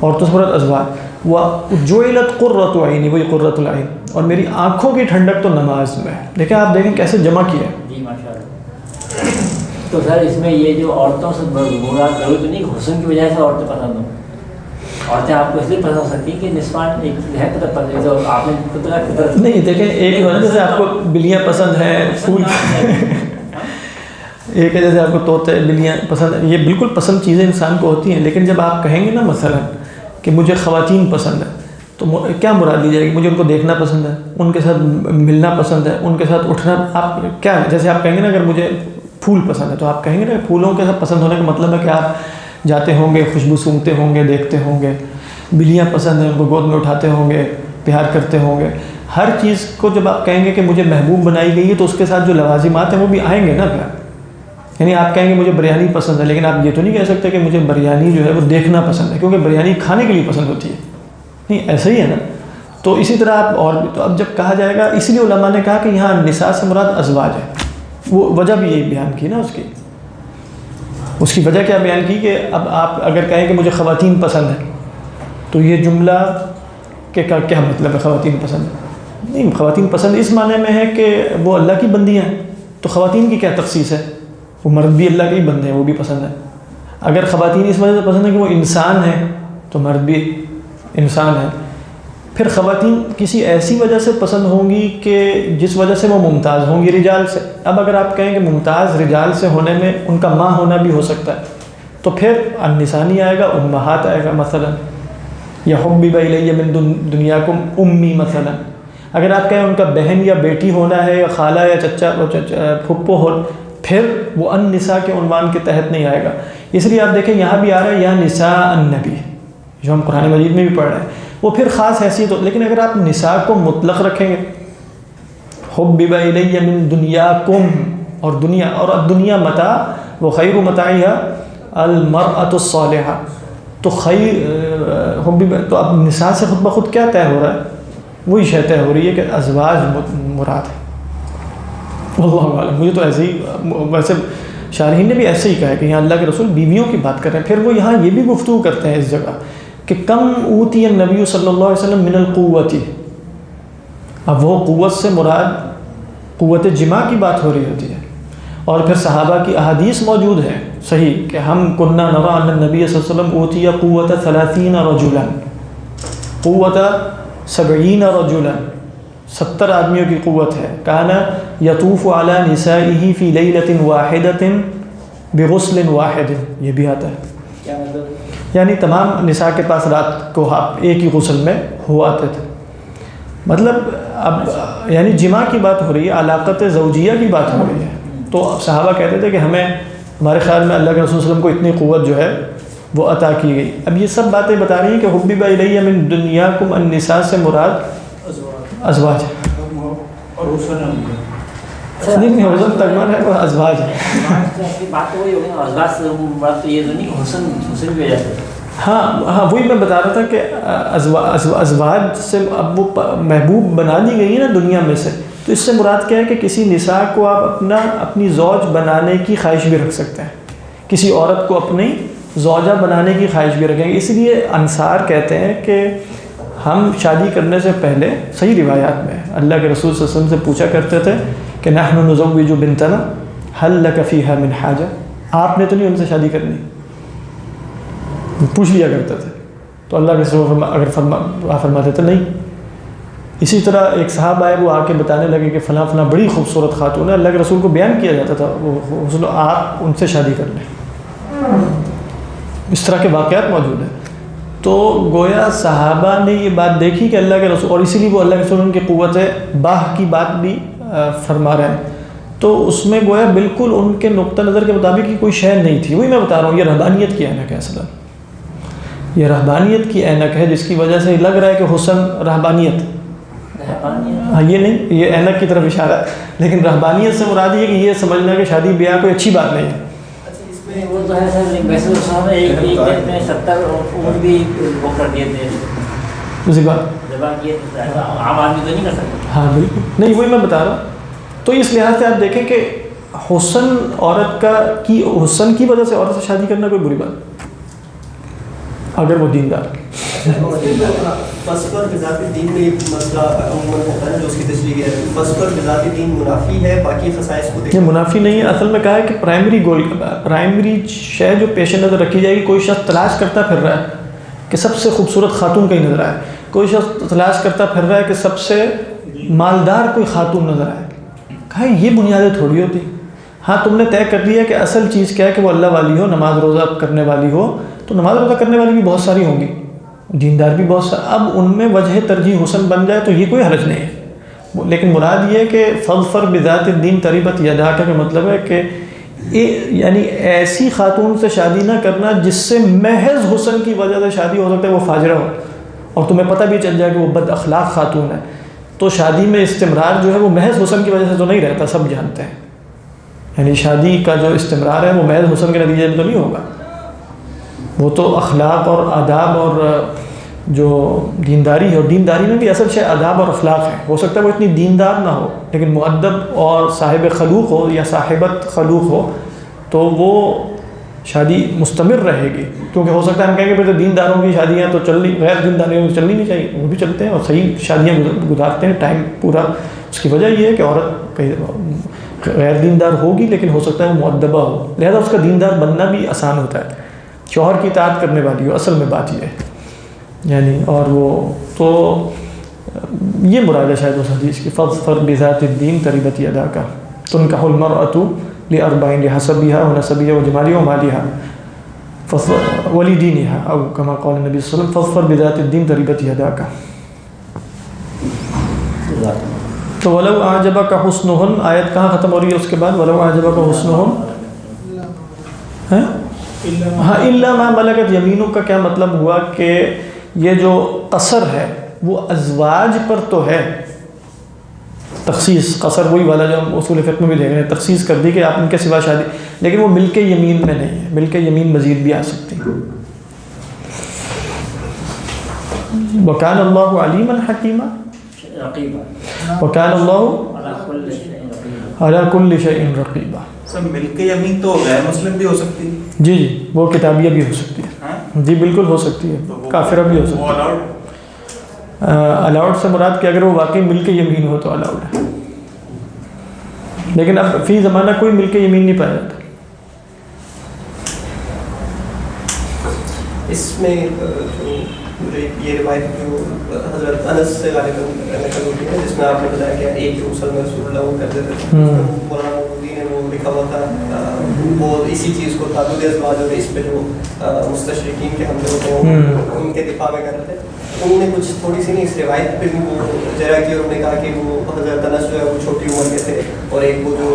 عورتوں سے مراد ازواج، وجعلت قرۃ عینی، وہی قرۃ العین، اور میری آنکھوں کی ٹھنڈک تو نماز میں ہے۔ دیکھیں آپ دیکھیں کیسے جمع کیا ہے۔ جی ماشاء اللہ۔ تو سر اس میں یہ جو عورتوں سے مراد ضرور تو نہیں حسن کی وجہ سے عورتیں پسند ہوں، عورتیں آپ کو اس لیے پسند ہو سکتی ہیں کہ نسبان ایک ہے پسند، تو آپ نے فطرت نہیں دیکھیں ایک ہے جیسے آپ کو بلیاں پسند ہیں، پھول ایک ہے جیسے آپ کو طوطے بلیاں پسند ہیں، یہ بالکل پسند چیزیں انسان کو ہوتی ہیں، لیکن جب آپ کہیں گے نا مثلا کہ مجھے خواتین پسند ہے تو کیا مراد لی جائے گی؟ مجھے ان کو دیکھنا پسند ہے، ان کے ساتھ ملنا پسند ہے، ان کے ساتھ اٹھنا، آپ کیا جیسے آپ کہیں گے نا اگر مجھے پھول پسند ہے تو آپ کہیں گے نا پھولوں کے ساتھ پسند ہونے کا مطلب ہے کہ آپ جاتے ہوں گے، خوشبو سونگھتے ہوں گے، دیکھتے ہوں گے۔ بلیاں پسند ہیں، ان کو گود میں اٹھاتے ہوں گے، پیار کرتے ہوں گے۔ ہر چیز کو جب آپ کہیں گے کہ مجھے محبوب بنائی گئی ہے تو اس کے ساتھ جو لوازمات ہیں وہ بھی آئیں گے نا پھر، یعنی آپ کہیں گے مجھے بریانی پسند ہے، لیکن آپ یہ تو نہیں کہہ سکتے کہ مجھے بریانی جو ہے وہ دیکھنا پسند ہے، کیونکہ بریانی کھانے کے لیے پسند ہوتی ہے، نہیں ایسا ہی ہے نا۔ تو اسی طرح آپ اور بھی، تو اب جب کہا جائے گا، اس لیے علماء نے کہا کہ یہاں نساء سے مراد ازواج ہے، وہ وجہ بھی یہی بیان کی نا اس کی وجہ کیا بیان کی کہ اب آپ اگر کہیں کہ مجھے خواتین پسند ہے تو یہ جملہ کہ کیا مطلب ہے خواتین پسند ہے؟ نہیں، خواتین پسند اس معنی میں ہے کہ وہ اللہ کی بندیاں ہیں، تو خواتین کی کیا تخصیص ہے، وہ مرد بھی اللہ کے ہی بندے ہیں، وہ بھی پسند ہے۔ اگر خواتین اس وجہ سے پسند ہے کہ وہ انسان ہیں تو مرد بھی انسان ہے۔ پھر خواتین کسی ایسی وجہ سے پسند ہوں گی کہ جس وجہ سے وہ ممتاز ہوں گی رجال سے۔ اب اگر آپ کہیں کہ ممتاز رجال سے ہونے میں ان کا ماں ہونا بھی ہو سکتا ہے تو پھر النسانی آئے گا، امہات آئے گا مثلا، یا حبب الی من دنیاکم امی مثلا۔ اگر آپ کہیں ان کا بہن یا بیٹی ہونا ہے، یا خالہ یا چچا پھپھو ہو، پھر وہ النساء کے عنوان کے تحت نہیں آئے گا۔ اس لیے آپ دیکھیں یہاں بھی آ رہا ہے یا نساء النبی، جو ہم قرآن مجید میں بھی پڑھ رہے ہیں، وہ پھر خاص حیثیت ہو۔ لیکن اگر آپ نساء کو مطلق رکھیں گے، حبب الی من دنیاکم، اور دنیا، اور الدنیا متاع وخیر متاعها المرأة الصالحہ، تو حبب، تو اب نساء سے خود بخود کیا طے ہو رہا ہے؟ وہی شے طے ہو رہی ہے کہ ازواج مراد ہے۔ واللہ اعلم، مجھے تو ایسے ہی، ویسے شارحین نے بھی ایسے ہی کہا ہے کہ یہاں اللہ کے رسول بیویوں کی بات کر رہے ہیں۔ پھر وہ یہاں یہ بھی گفتگو کرتے ہیں اس جگہ کہ کم اوتی النبی صلی اللہ علیہ وسلم من القوت، اب وہ قوت سے مراد قوت جماع کی بات ہو رہی ہوتی ہے، اور پھر صحابہ کی احادیث موجود ہیں صحیح کہ ہم کننا نرى ان النبی صلی اللہ علیہ وسلم اوتی قوت 30 رجلا، قوت 70 رجلا، 70 آدمیوں کی قوت ہے۔ کان یطوف علی نسائہ فی لیلۃ واحدۃ بغسل واحد، یہ بھی آتا ہے، کیا مطلب؟ یعنی تمام نساء کے پاس رات کو ایک ہی غسل میں ہوا آتے تھے۔ مطلب اب یعنی جماع کی بات ہو رہی ہے، علاقت زوجیہ کی بات ہو رہی ہے، تو صحابہ کہتے تھے کہ ہمیں، ہمارے خیال میں اللہ کے رسول صلی اللہ علیہ وسلم کو اتنی قوت جو ہے وہ عطا کی گئی۔ اب یہ سب باتیں بتا رہی ہیں کہ حبب الی من دنیاکم النساء سے مراد ازواج ہے، اور حسن نہیں حسن ترجمہ ہے وہ ازواج ہے. بات تو وہی ہوگی نا, ازواج سے بات تو یہ تو نہیں کہ حسن بھی ہو جاتا ہے. ہاں وہی میں بتا رہا تھا کہ ازواج سے اب وہ محبوب بنا دی گئی ہے نا دنیا میں سے, تو اس سے مراد کیا ہے کہ کسی نساء کو آپ اپنی زوج بنانے کی خواہش بھی رکھ سکتے ہیں, کسی عورت کو اپنی زوجہ بنانے کی خواہش بھی رکھیں گے. اس لیے انصار کہتے ہیں کہ ہم شادی کرنے سے پہلے, صحیح روایات میں اللہ کے رسول صلی اللہ علیہ وسلم سے پوچھا کرتے تھے کہ نحن نزوج بنتنا هل لك فيها من حاجہ, آپ نے تو نہیں ان سے شادی کرنی, پوچھ لیا کرتے تھے. تو اللہ کے رسول اگر فرماتے تھے نہیں. اسی طرح ایک صاحب آئے, وہ آ کے بتانے لگے کہ فلاں فلاں بڑی خوبصورت خاتون ہے, اللہ کے رسول کو بیان کیا جاتا تھا وہ حسن, آپ ان سے شادی کر لیں. اس طرح کے واقعات موجود ہیں. تو گویا صحابہ نے یہ بات دیکھی کہ اللہ کے رسول, اور اسی لیے وہ اللہ کے رسول ان کی قوت باہ کی بات بھی فرما رہے ہیں. تو اس میں گویا بالکل ان کے نقطہ نظر کے مطابق کی کوئی شے نہیں تھی. وہی میں بتا رہا ہوں, یہ رہبانیت کی اینک ہے اصلا, یہ رہبانیت کی اینک ہے جس کی وجہ سے لگ رہا ہے کہ حسن رہبانیت, ہاں یہ نہیں, یہ اینک کی طرف اشارہ ہے, لیکن رہبانیت سے مراد یہ کہ یہ سمجھنا کہ شادی بیاہ کوئی اچھی بات نہیں ہے. وہ تو ہے سر, ویسے اس میں ایک دن میں 70 عمر بھی وہ کر دیے تھے, ذبح کیے تھے, عام آدمی تو نہیں کر سکتا. ہاں بالکل نہیں, وہی میں بتا رہا ہوں. تو اس لحاظ سے آپ دیکھیں کہ حسن عورت کا کی حسن کی وجہ سے عورت سے شادی کرنا کوئی بری بات اگر وہ دیندار. بس پر بذات دین میں ایک مسئلہ عموماً ہوتا ہے جو اس کی تشریح ہے, بس پر بذات دین منافی ہے باقی خصائص کو یہ منافی نہیں ہے. اصل میں کہا ہے کہ پرائمری گول, پرائمری شے جو پیش نظر رکھی جائے گی, کوئی شخص تلاش کرتا پھر رہا ہے کہ سب سے خوبصورت خاتون کہیں نظر آئے, کوئی شخص تلاش کرتا پھر رہا ہے کہ سب سے مالدار کوئی خاتون نظر آئے. کہا یہ بنیادیں تھوڑی ہوتی. ہاں تم نے طے کر لیا کہ اصل چیز کیا ہے کہ وہ اللہ والی ہو, نماز روزہ کرنے والی ہو, تو نماز روزہ کرنے والی بھی بہت ساری ہوں گی, دیندار بھی بہت سارے. اب ان میں وجہ ترجیح حسن بن جائے تو یہ کوئی حرج نہیں ہے, لیکن مراد یہ ہے کہ فظفر بذات الدین تربت یداک کا مطلب ہے کہ یعنی ایسی خاتون سے شادی نہ کرنا جس سے محض حسن کی وجہ سے شادی ہو سکتا ہے وہ فاجرہ ہو, اور تمہیں پتہ بھی چل جائے کہ وہ بد اخلاق خاتون ہے. تو شادی میں استمرار جو ہے وہ محض حسن کی وجہ سے تو نہیں رہتا, سب جانتے ہیں. یعنی شادی کا جو استمرار ہے وہ محض حسن کے نتیجے میں تو نہیں ہوگا, وہ تو اخلاق اور آداب اور جو دینداری ہے, اور دینداری میں بھی اصل شے آداب اور اخلاق ہے. ہو سکتا ہے وہ اتنی دیندار نہ ہو لیکن مؤدب اور صاحب خلوق ہو یا صاحبت خلوق ہو, تو وہ شادی مستمر رہے گی. کیونکہ ہو سکتا ہے ہم کہیں گے پھر دینداروں کی شادیاں تو غیر دینداروں کی چلنی نہیں چاہیے, وہ بھی چلتے ہیں اور صحیح شادیاں گزارتے ہیں ٹائم پورا. اس کی وجہ یہ ہے کہ عورت غیر دیندار ہوگی لیکن ہو سکتا ہے وہ مؤدبہ ہو, لہذا اس کا دیندار بننا بھی آسان ہوتا ہے, شوہر کی اطاعت کرنے والی ہو. اصل میں بات یہ ہے یعنی, اور وہ تو یہ مراد ہے شاید اس حدیث کی, فظفر بذات الدین تربت یداک تنکح المرأة لأربع لحسبها ونسبها وجمالها ومالها ولدينها او كما قال النبي صلى الله عليه وسلم فظفر بذات الدين تربت يداك. تو ولو اعجبك حسنهن, آیت کہاں ختم ہو رہی ہے اس کے بعد؟ ولو اعجبك حسنهن, ہاں الا ما ملکت یمینک کا کیا مطلب ہوا کہ یہ جو قصر ہے وہ ازواج پر تو ہے, تخصیص قصر وہی والا جو ہم اصول فقہ میں بھی دیکھ رہے ہیں, تخصیص کر دی کہ آپ ان کے سوا شادی, لیکن وہ ملک یمین میں نہیں ہے, ملک یمین مزید بھی آ سکتی ہے. وکان اللہ علیما حکیما وکان اللہ علی کل شیء رقیبا. سب ملک یمین تو غیر مسلم بھی ہو سکتی ہے. جی جی وہ کتابیہ بھی ہو سکتی ہے, جی بالکل ہو سکتی ہے, کافرہ بھی ہو سکتی ہے. الاؤڈ سے مراد کہ اگر وہ واقعی ملک یمین ہو تو الاؤڈ ہے, لیکن اب فی زمانہ کوئی ملک یمین نہیں پایا جاتا. اس میں یہ روایت جو حضرت انس سے غالباً نقل ہوتی ہے جس میں آپ نے بتایا کہ ایک جو مسلم رسول اللہ وہ کرتے تھے, مولانا مودودی نے وہ لکھا ہوا تھا, وہ اسی چیز کو تعدد ازواج اور اس پہ جو مستشرقین کے حملے ہوتے ہیں ان کے دفاع میں کر رہے تھے. انہوں نے کچھ تھوڑی سی نہیں اس روایت پہ بھی وہ جرا کی, اور انہوں نے کہا کہ وہ حضرت انس جو ہے وہ چھوٹی عمر کے تھے, اور ایک وہ جو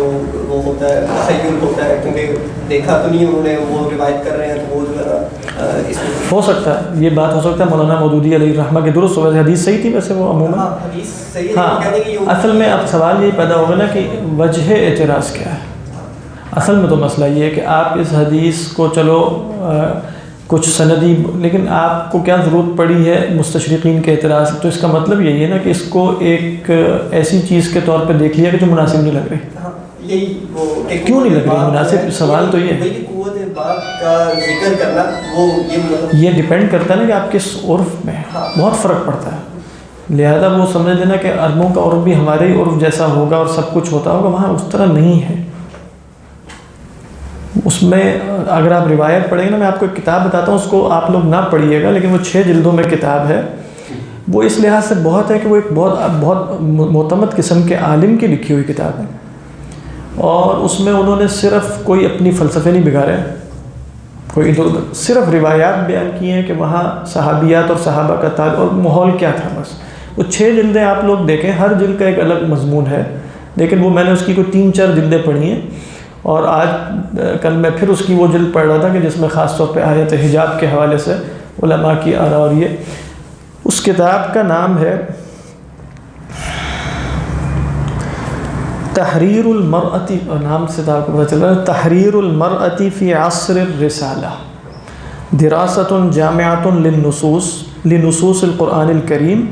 وہ ہوتا ہے تخیل ہوتا ہے, کیونکہ دیکھا تو نہیں انہوں نے, وہ روایت کر رہے ہیں تو وہ جو ہے اس میں ہو سکتا ہے، یہ بات ہو سکتا ہے مولانا مودودی علیہ الرحمہ کی درست ویسے حدیث صحیح تھی ویسے وہ عموماً. ہاں حدیث صحیح ہے، ہاں کہتے ہیں کہ یہ اصل میں اب سوال یہ پیدا ہوگا نا کہ وجہ اعتراض کیا ہے. اصل میں تو مسئلہ یہ ہے کہ آپ اس حدیث کو چلو کچھ سندی، لیکن آپ کو کیا ضرورت پڑی ہے مستشرقین کے اعتراض، تو اس کا مطلب یہی ہے نا کہ اس کو ایک ایسی چیز کے طور پہ دیکھ لیا کہ جو مناسب نہیں لگ رہی. ہاں یہی وہ کیوں نہیں لگ رہی مناسب؟ سوال تو یہ ہے. قوت بات کا ذکر کرنا وہ یہ مطلب یہ ڈیپینڈ کرتا ہے نا کہ آپ کس عرف میں، بہت فرق پڑتا ہے. لہذا وہ سمجھ لینا کہ عربوں کا عرف بھی ہمارے ہی عرف جیسا ہوگا اور سب کچھ ہوتا ہوگا، وہاں اس طرح نہیں ہے. اس میں اگر آپ روایت پڑھیں گے نا، میں آپ کو ایک کتاب بتاتا ہوں، اس کو آپ لوگ نہ پڑھیے گا، لیکن وہ 6 جلدوں میں کتاب ہے. وہ اس لحاظ سے بہت ہے کہ وہ ایک بہت معتمد قسم کے عالم کی لکھی ہوئی کتاب ہے، اور اس میں انہوں نے صرف کوئی اپنی فلسفے نہیں بگاڑے، کوئی ادھر ادھر، صرف روایات بیان کی ہیں کہ وہاں صحابیات اور صحابہ کا تعلق اور ماحول کیا تھا. بس وہ 6 جلدیں آپ لوگ دیکھیں، ہر جلد کا ایک الگ مضمون ہے، لیکن وہ میں نے اس کی کوئی 3-4 جلدیں پڑھی ہیں. اور آج کل میں پھر اس کی وہ جلد پڑھ رہا تھا کہ جس میں خاص طور پہ آیت حجاب کے حوالے سے علماء کی آراء، اور یہ اس کتاب کا نام ہے تحریر المرأتی، نام سے آپ کو پتہ چل رہا ہے، تحریر المرأتی فی عصر الرسالہ، دراست جامعۃ لنصوص القرآن الکریم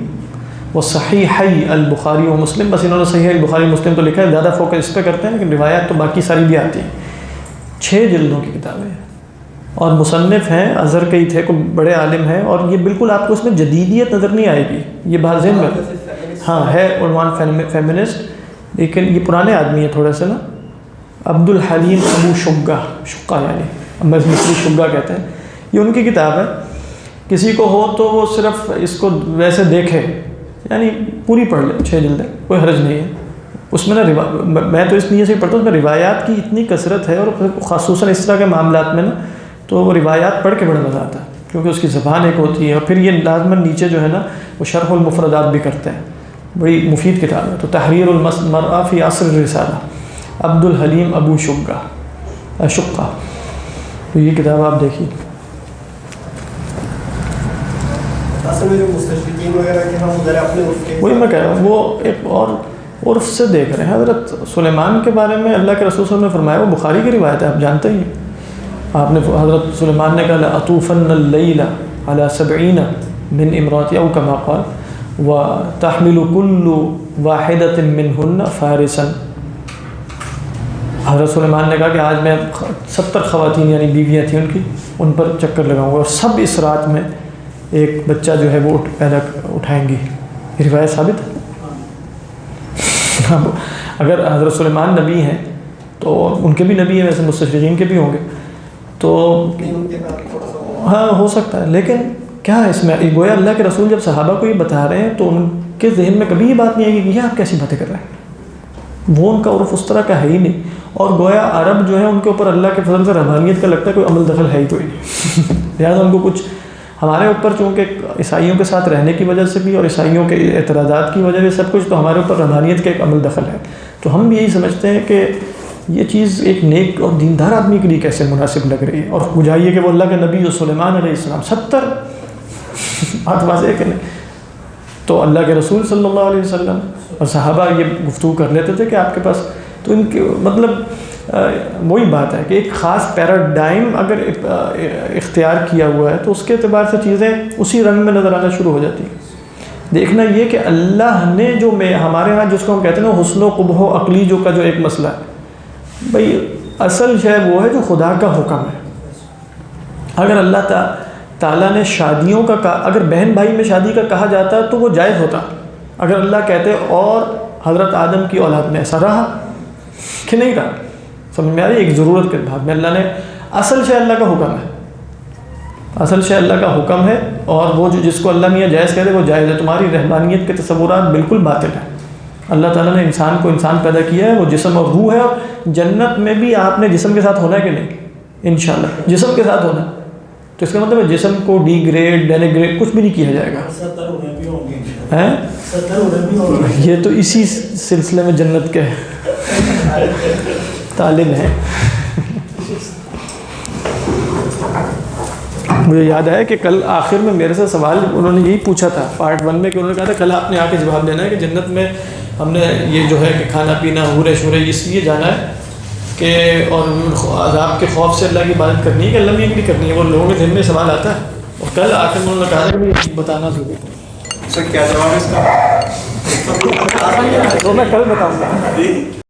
و صحیحی البخاری و مسلم. بس انہوں نے صحیح البخاری مسلم تو لکھا ہے، زیادہ فوکس اس پہ کرتے ہیں، لیکن روایات تو باقی ساری بھی آتی ہیں. 6 جلدوں کی کتابیں ہیں، اور مصنف ہیں ازہر کے ہی تھے، کوئی بڑے عالم ہیں، اور یہ بالکل آپ کو اس میں جدیدیت نظر نہیں آئے گی. یہ بات ذہن میں ہاں ہے، عنوان فیمنسٹ، لیکن یہ پرانے آدمی ہیں تھوڑے سے نا. عبد الحلیم ابو شقہ یعنی مصری شقہ کہتے ہیں. یہ ان کی کتاب ہے، کسی کو ہو تو وہ صرف اس کو ویسے دیکھے، یعنی پوری پڑھ لے. 6 جلدیں، کوئی حرج نہیں ہے اس میں نا. میں تو اس لیے سے پڑھتا ہوں، اس میں روایات کی اتنی کثرت ہے، اور خصوصاً اس طرح کے معاملات میں نا تو وہ روایات پڑھ کے بڑا مزہ آتا ہے، کیونکہ اس کی زبان ایک ہوتی ہے. اور پھر یہ لازماً نیچے جو ہے نا وہ شرح المفردات بھی کرتے ہیں. بڑی مفید کتاب ہے. تو تحریر المرأہ فی عصر الرسالہ، عبد الحلیم ابو شقہ. تو یہ کتاب آپ دیکھیے. اصل میں جو مستشرقین وغیرہ کے ہم ذرا اپنے عرف کے، وہی میں کہہ رہا ہوں، وہ ایک اور عرف سے دیکھ رہے ہیں. حضرت سلیمان کے بارے میں اللہ کے رسول صلی اللہ علیہ وسلم نے فرمایا، وہ بخاری کی روایت ہے، آپ جانتے ہی ہیں. آپ نے حضرت سلیمان نے کہا لأطوفن اللیل علی 70 من امراتی او کما قال وتحمل كل واحدۃ منہن فارسا. حضرت سلیمان نے کہا کہ آج میں 70 خواتین یعنی بیویاں تھیں ان کی، ان پر چکر لگاؤں گا، اور سب اس رات میں ایک بچہ جو ہے وہ پیدا اٹھائیں گی. یہ روایت ثابت ہے. اگر حضرت سلیمان نبی ہیں تو ان کے بھی نبی ہیں، ویسے مستشرقین کے بھی ہوں گے، تو ہاں ہو سکتا ہے. لیکن کیا ہے اس میں، گویا اللہ کے رسول جب صحابہ کو یہ بتا رہے ہیں تو ان کے ذہن میں کبھی یہ بات نہیں آئی کہ یہ آپ کیسی باتیں کر رہے ہیں. وہ ان کا عرف اس طرح کا ہے ہی نہیں. اور گویا عرب جو ہے ان کے اوپر اللہ کے فضل سے رحمانیت کا لگتا ہے کوئی عمل دخل ہے ہی کوئی نہیں. لہٰذا ان کو کچھ ہمارے اوپر چونکہ عیسائیوں کے ساتھ رہنے کی وجہ سے بھی اور عیسائیوں کے اعتراضات کی وجہ سے سب کچھ، تو ہمارے اوپر رحمانیت کا ایک عمل دخل ہے. تو ہم بھی یہی سمجھتے ہیں کہ یہ چیز ایک نیک اور دیندار آدمی کے لیے کیسے مناسب لگ رہی ہے. اور بجائیے کہ وہ اللہ کے نبی سلیمان علیہ السلام 70 بات واضح کہ نہیں. تو اللہ کے رسول صلی اللہ علیہ وسلم اور صحابہ یہ گفتگو کر لیتے تھے کہ آپ کے پاس، تو ان کے مطلب وہی بات ہے کہ ایک خاص پیراڈائم اگر اختیار کیا ہوا ہے تو اس کے اعتبار سے چیزیں اسی رنگ میں نظر آنا شروع ہو جاتی ہیں. دیکھنا یہ کہ اللہ نے جو ہمارے ہاں جس کو ہم کہتے ہیں نا حسن و قبح و عقلی جو کا جو ایک مسئلہ ہے، بھئی اصل شے وہ ہے جو خدا کا حکم ہے. اگر اللہ تعالیٰ نے شادیوں کا اگر بہن بھائی میں شادی کا کہا جاتا تو وہ جائز ہوتا. اگر اللہ کہتے اور حضرت آدم کی اولاد میں ایسا رہا کہ نہیں رہا، سمجھ میں آ رہی ہے، ایک ضرورت کے بعد میں اللہ نے، اصل شے اللہ کا حکم ہے، اصل شے اللہ کا حکم ہے. اور وہ جو جس کو اللہ میاں جائز کہتے وہ جائز ہے. تمہاری رحمانیت کے تصورات بالکل باطل ہیں. اللہ تعالیٰ نے انسان کو انسان پیدا کیا ہے، وہ جسم اور روح ہے، اور جنت میں بھی آپ نے جسم کے ساتھ ہونا ہے کہ نہیں؟ انشاءاللہ جسم کے ساتھ ہونا. تو اس کا مطلب ہے جسم کو ڈی گریڈ ڈینیگریڈ کچھ بھی نہیں کیا جائے گا. یہ تو اسی سلسلے میں جنت کے طالب ہیں. مجھے یاد آیا کہ کل آخر میں میرے سے سوال انہوں نے یہی پوچھا تھا پارٹ 1 میں، کہ انہوں نے کہا تھا کل آپ نے آ کے جواب دینا ہے کہ جنت میں ہم نے یہ جو ہے کہ کھانا پینا حورے شورے اس لیے جانا ہے کہ اور عذاب کے خوف سے اللہ کی عبادت کرنی ہے کہ اللہ بھی کرنی ہے. وہ لوگوں کے ذہن میں سوال آتا ہے، اور کل آ کے انہوں نے کہا تھا کہ بتانا ضروری ہے. سر کیا جواب ہے اس کا؟ تو میں کل بتاؤں گا.